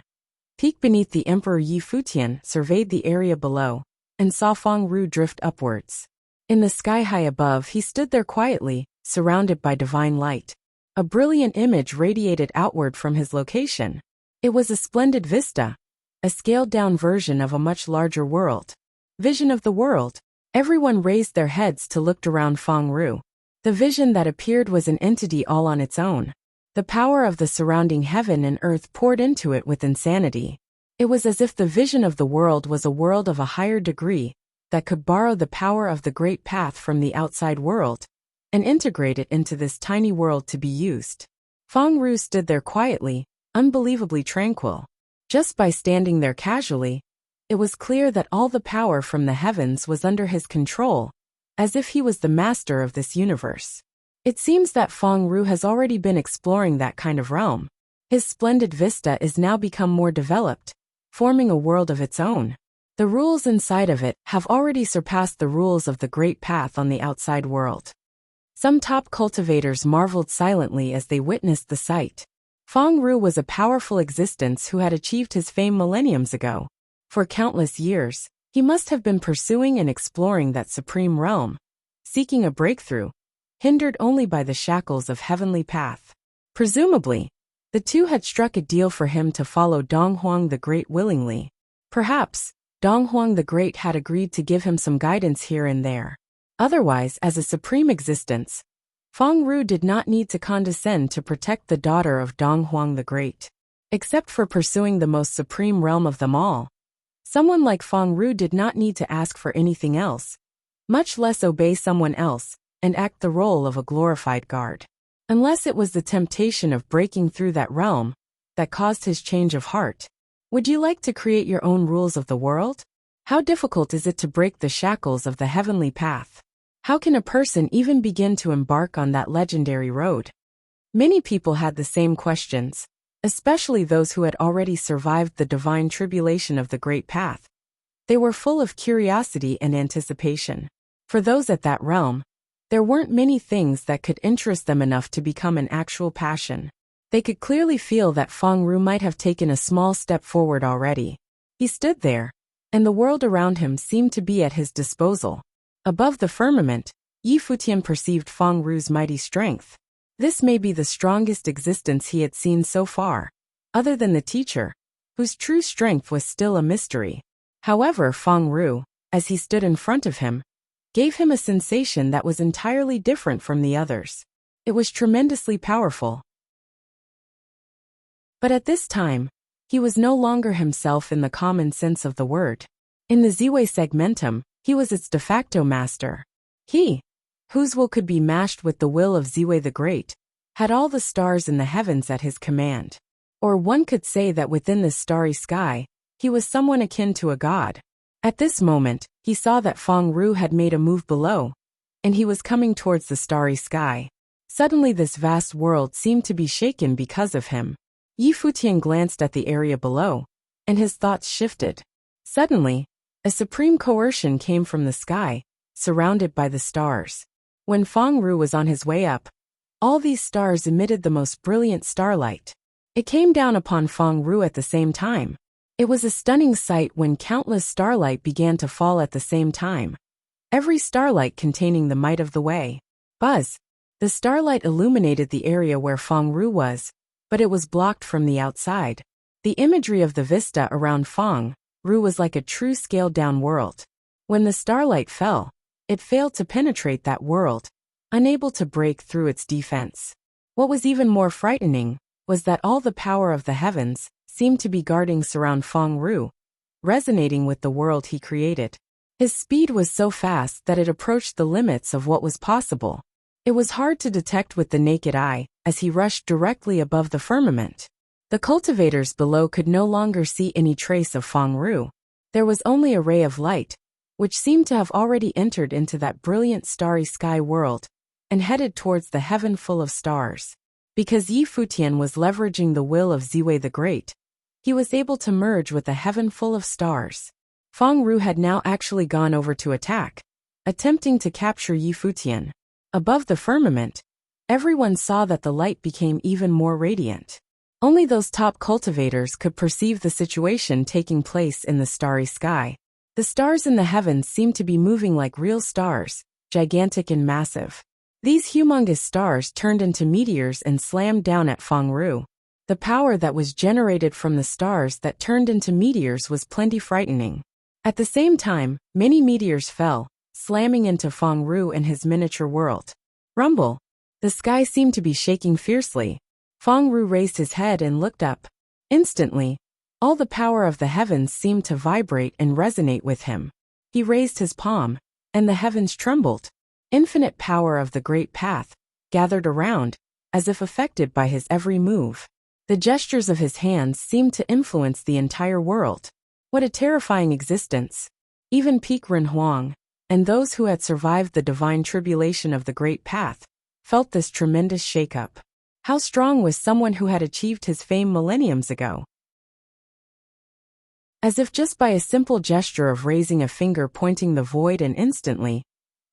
Peek beneath the Emperor. Yi Futian surveyed the area below and saw Feng Ru drift upwards. In the sky high above, he stood there quietly, surrounded by divine light. A brilliant image radiated outward from his location. It was a splendid vista, a scaled-down version of a much larger world. Vision of the world. Everyone raised their heads to look around Feng Ru. The vision that appeared was an entity all on its own. The power of the surrounding heaven and earth poured into it with insanity. It was as if the vision of the world was a world of a higher degree that could borrow the power of the great path from the outside world and integrate it into this tiny world to be used. Feng Ru stood there quietly, unbelievably tranquil. Just by standing there casually, it was clear that all the power from the heavens was under his control, as if he was the master of this universe. It seems that Feng Ru has already been exploring that kind of realm. His splendid vista is now become more developed, forming a world of its own. The rules inside of it have already surpassed the rules of the great path on the outside world. Some top cultivators marveled silently as they witnessed the sight. Feng Ru was a powerful existence who had achieved his fame millenniums ago. For countless years, he must have been pursuing and exploring that supreme realm, seeking a breakthrough, hindered only by the shackles of heavenly path. Presumably, the two had struck a deal for him to follow Dong Huang the Great willingly. Perhaps, Dong Huang the Great had agreed to give him some guidance here and there. Otherwise, as a supreme existence, Feng Ru did not need to condescend to protect the daughter of Dong Huang the Great. Except for pursuing the most supreme realm of them all, someone like Feng Ru did not need to ask for anything else, much less obey someone else and act the role of a glorified guard. Unless it was the temptation of breaking through that realm that caused his change of heart. Would you like to create your own rules of the world? How difficult is it to break the shackles of the heavenly path? How can a person even begin to embark on that legendary road? Many people had the same questions, especially those who had already survived the divine tribulation of the great path. They were full of curiosity and anticipation. For those at that realm, there weren't many things that could interest them enough to become an actual passion. They could clearly feel that Feng Ru might have taken a small step forward already. He stood there, and the world around him seemed to be at his disposal. Above the firmament, Futian perceived Feng Ru's mighty strength. This may be the strongest existence he had seen so far, other than the teacher, whose true strength was still a mystery. However, Feng Ru, as he stood in front of him, gave him a sensation that was entirely different from the others. It was tremendously powerful. But at this time, he was no longer himself in the common sense of the word. In the Ziwei segmentum, he was its de facto master. He, whose will could be matched with the will of Ziwei the Great, had all the stars in the heavens at his command. Or one could say that within this starry sky, he was someone akin to a god. At this moment, he saw that Feng Ru had made a move below, and he was coming towards the starry sky. Suddenly this vast world seemed to be shaken because of him. Futian glanced at the area below, and his thoughts shifted. Suddenly, a supreme coercion came from the sky, surrounded by the stars. When Feng Ru was on his way up, all these stars emitted the most brilliant starlight. It came down upon Feng Ru at the same time. It was a stunning sight when countless starlight began to fall at the same time, every starlight containing the might of the way. Buzz! The starlight illuminated the area where Feng Ru was, but it was blocked from the outside. The imagery of the vista around Feng Ru was like a true scaled-down world. When the starlight fell, it failed to penetrate that world, unable to break through its defense. What was even more frightening was that all the power of the heavens seemed to be guarding surround Feng Ru, resonating with the world he created. His speed was so fast that it approached the limits of what was possible. It was hard to detect with the naked eye, as he rushed directly above the firmament. The cultivators below could no longer see any trace of Feng Ru. There was only a ray of light, which seemed to have already entered into that brilliant starry sky world, and headed towards the heaven full of stars. Because Futian was leveraging the will of Ziwei the Great, he was able to merge with a heaven full of stars. Feng Ru had now actually gone over to attack, attempting to capture Futian. Above the firmament, everyone saw that the light became even more radiant. Only those top cultivators could perceive the situation taking place in the starry sky. The stars in the heavens seemed to be moving like real stars, gigantic and massive. These humongous stars turned into meteors and slammed down at Feng Ru. The power that was generated from the stars that turned into meteors was plenty frightening. At the same time, many meteors fell, slamming into Feng Ru and his miniature world. Rumble! The sky seemed to be shaking fiercely. Feng Ru raised his head and looked up. Instantly, all the power of the heavens seemed to vibrate and resonate with him. He raised his palm, and the heavens trembled. Infinite power of the great path gathered around, as if affected by his every move. The gestures of his hands seemed to influence the entire world. What a terrifying existence! Even Peak Ren Huang, and those who had survived the divine tribulation of the great path, felt this tremendous shakeup. How strong was someone who had achieved his fame millenniums ago? As if just by a simple gesture of raising a finger pointing the void, and instantly,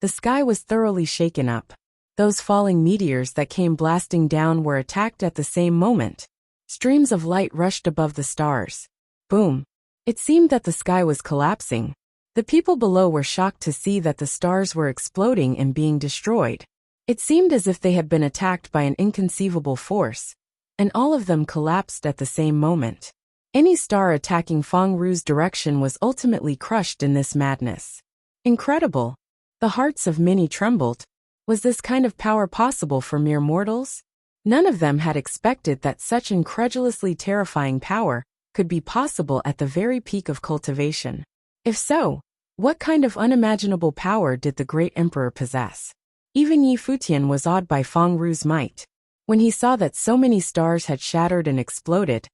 the sky was thoroughly shaken up. Those falling meteors that came blasting down were attacked at the same moment. Streams of light rushed above the stars. Boom! It seemed that the sky was collapsing. The people below were shocked to see that the stars were exploding and being destroyed. It seemed as if they had been attacked by an inconceivable force, and all of them collapsed at the same moment. Any star attacking Feng Ru's direction was ultimately crushed in this madness. Incredible! The hearts of many trembled. Was this kind of power possible for mere mortals? None of them had expected that such incredulously terrifying power could be possible at the very peak of cultivation. If so, what kind of unimaginable power did the great emperor possess? Even Futian was awed by Feng Ru's might. When he saw that so many stars had shattered and exploded,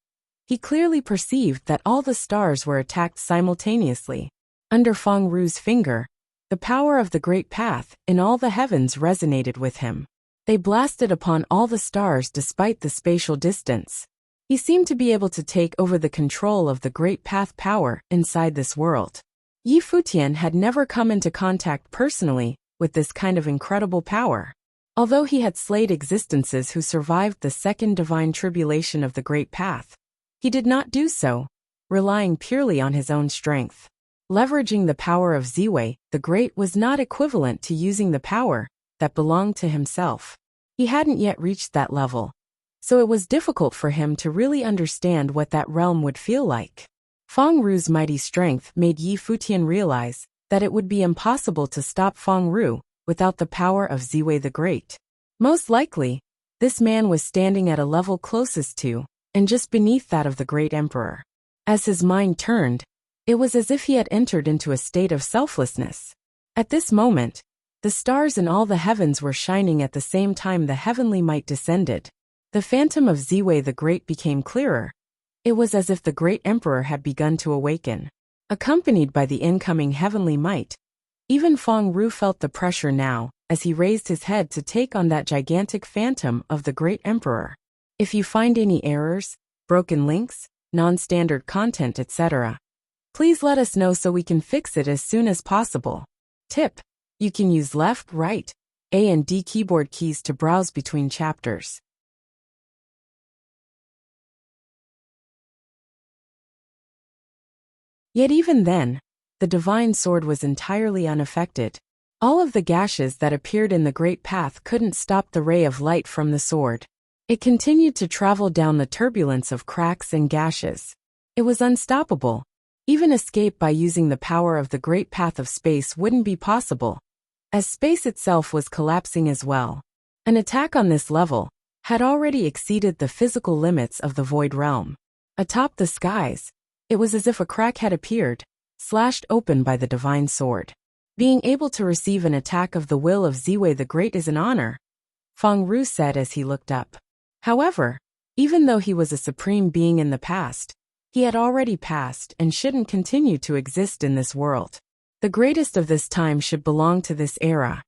he clearly perceived that all the stars were attacked simultaneously. Under Feng Ru's finger, the power of the great path in all the heavens resonated with him. They blasted upon all the stars despite the spatial distance. He seemed to be able to take over the control of the great path power inside this world. Yi Futian had never come into contact personally with this kind of incredible power. Although he had slayed existences who survived the second divine tribulation of the great path, he did not do so, relying purely on his own strength. Leveraging the power of Ziwei the Great was not equivalent to using the power that belonged to himself. He hadn't yet reached that level, so it was difficult for him to really understand what that realm would feel like. Feng Ru's mighty strength made Yi Futian realize that it would be impossible to stop Feng Ru without the power of Ziwei the Great. Most likely, this man was standing at a level closest to, and just beneath that of the great emperor. As his mind turned, it was as if he had entered into a state of selflessness. At this moment, the stars in all the heavens were shining at the same time the heavenly might descended. The phantom of Ziwei the Great became clearer. It was as if the great emperor had begun to awaken. Accompanied by the incoming heavenly might, even Feng Ru felt the pressure now, as he raised his head to take on that gigantic phantom of the great emperor. If you find any errors, broken links, non-standard content, etc., please let us know so we can fix it as soon as possible. Tip: you can use left, right, A and D keyboard keys to browse between chapters. Yet even then, the divine sword was entirely unaffected. All of the gashes that appeared in the great path couldn't stop the ray of light from the sword. It continued to travel down the turbulence of cracks and gashes. It was unstoppable. Even escape by using the power of the great path of space wouldn't be possible, as space itself was collapsing as well. An attack on this level had already exceeded the physical limits of the void realm. Atop the skies, it was as if a crack had appeared, slashed open by the divine sword. Being able to receive an attack of the will of Ziwei the Great is an honor, Feng Ru said as he looked up. However, even though he was a supreme being in the past, he had already passed and shouldn't continue to exist in this world. The greatest of this time should belong to this era.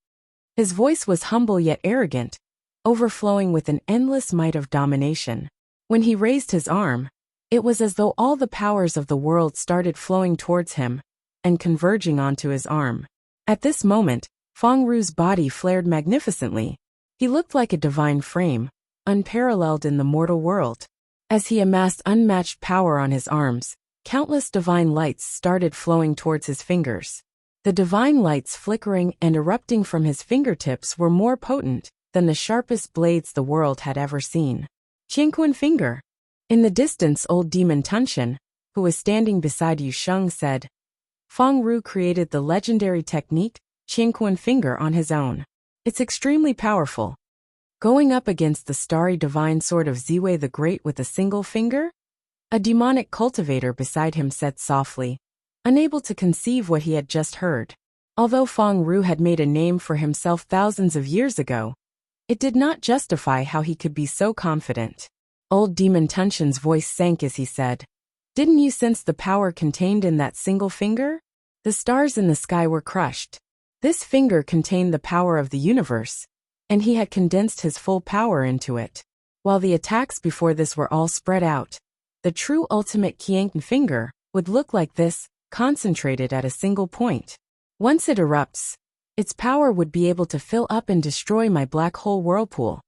His voice was humble yet arrogant, overflowing with an endless might of domination. When he raised his arm, it was as though all the powers of the world started flowing towards him and converging onto his arm. At this moment, Feng Ru's body flared magnificently. He looked like a divine frame, unparalleled in the mortal world. As he amassed unmatched power on his arms, countless divine lights started flowing towards his fingers. The divine lights flickering and erupting from his fingertips were more potent than the sharpest blades the world had ever seen. Qianquan finger. In the distance, old demon Tunshan, who was standing beside Yu Sheng, said, Feng Ru created the legendary technique, Qianquan finger, on his own. It's extremely powerful. Going up against the starry divine sword of Ziwei the Great with a single finger? A demonic cultivator beside him said softly, unable to conceive what he had just heard. Although Feng Ru had made a name for himself thousands of years ago, it did not justify how he could be so confident. Old demon Tunshan's voice sank as he said, Didn't you sense the power contained in that single finger? The stars in the sky were crushed. This finger contained the power of the universe, and he had condensed his full power into it. While the attacks before this were all spread out, the true ultimate Qianquan finger would look like this, concentrated at a single point. Once it erupts, its power would be able to fill up and destroy my black hole whirlpool,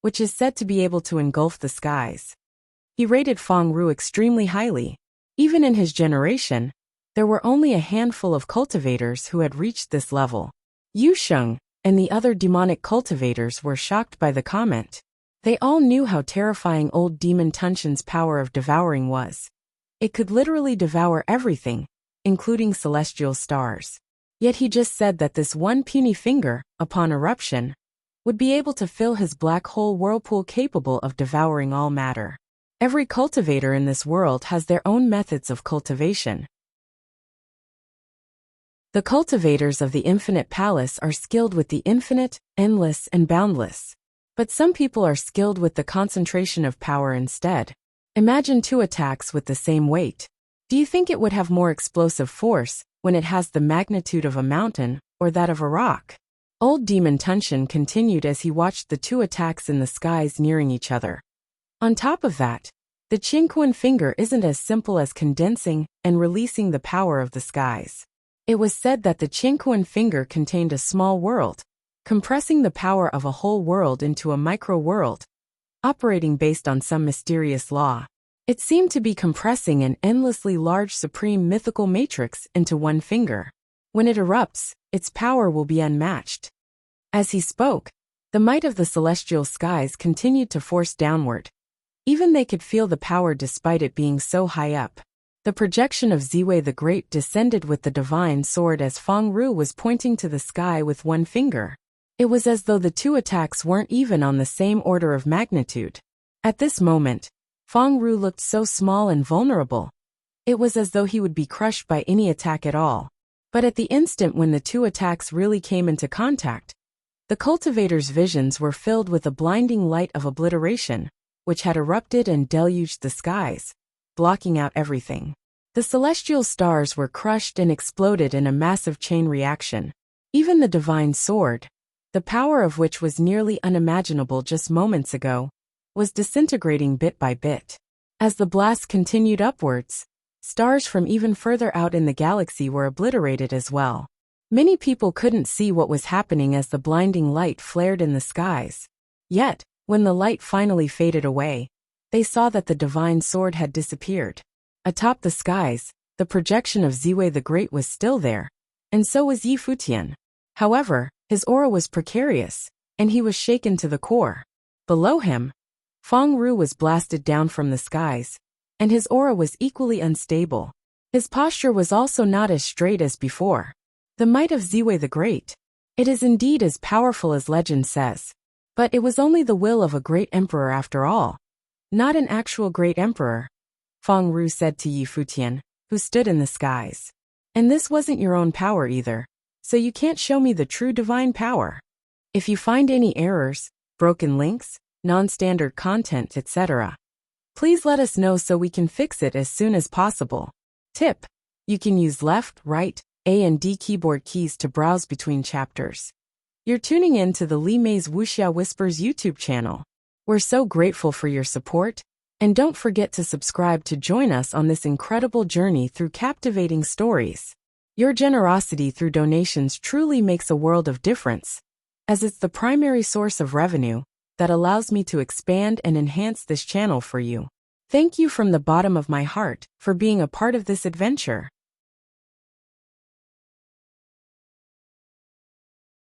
which is said to be able to engulf the skies. He rated Feng Ru extremely highly. Even in his generation, there were only a handful of cultivators who had reached this level. Yu Sheng and the other demonic cultivators were shocked by the comment. They all knew how terrifying old demon Tunshan's power of devouring was. It could literally devour everything, including celestial stars. Yet he just said that this one puny finger, upon eruption, would be able to fill his black hole whirlpool capable of devouring all matter. Every cultivator in this world has their own methods of cultivation. The cultivators of the infinite palace are skilled with the infinite, endless, and boundless. But some people are skilled with the concentration of power instead. Imagine two attacks with the same weight. Do you think it would have more explosive force when it has the magnitude of a mountain or that of a rock. Old Demon Tunshin continued as he watched the two attacks in the skies nearing each other. On top of that, the Qingquan finger isn't as simple as condensing and releasing the power of the skies. It was said that the Qingquan finger contained a small world, compressing the power of a whole world into a micro-world, operating based on some mysterious law. It seemed to be compressing an endlessly large supreme mythical matrix into one finger. When it erupts, its power will be unmatched. As he spoke, the might of the celestial skies continued to force downward. Even they could feel the power despite it being so high up. The projection of Ziwei the Great descended with the divine sword as Feng Ru was pointing to the sky with one finger. It was as though the two attacks weren't even on the same order of magnitude. At this moment, Feng Ru looked so small and vulnerable. It was as though he would be crushed by any attack at all. But at the instant when the two attacks really came into contact, the cultivator's visions were filled with a blinding light of obliteration, which had erupted and deluged the skies, blocking out everything. The celestial stars were crushed and exploded in a massive chain reaction. Even the divine sword, the power of which was nearly unimaginable just moments ago, was disintegrating bit by bit. As the blast continued upwards, stars from even further out in the galaxy were obliterated as well. Many people couldn't see what was happening as the blinding light flared in the skies. Yet, when the light finally faded away, they saw that the divine sword had disappeared. Atop the skies, the projection of Ziwei the Great was still there, and so was Yi Futian. However, his aura was precarious, and he was shaken to the core. Below him, Feng Ru was blasted down from the skies, and his aura was equally unstable. His posture was also not as straight as before. The might of Ziwei the Great. It is indeed as powerful as legend says. But it was only the will of a great emperor after all. Not an actual great emperor, Feng Ru said to Yi Futian, who stood in the skies. And this wasn't your own power either, so you can't show me the true divine power. If you find any errors, broken links, non-standard content, etc., please let us know so we can fix it as soon as possible. Tip: you can use left, right, A and D keyboard keys to browse between chapters. You're tuning in to the Li Mei's Wuxia Whispers YouTube channel. We're so grateful for your support, and don't forget to subscribe to join us on this incredible journey through captivating stories. Your generosity through donations truly makes a world of difference, as it's the primary source of revenue that allows me to expand and enhance this channel for you. Thank you from the bottom of my heart for being a part of this adventure.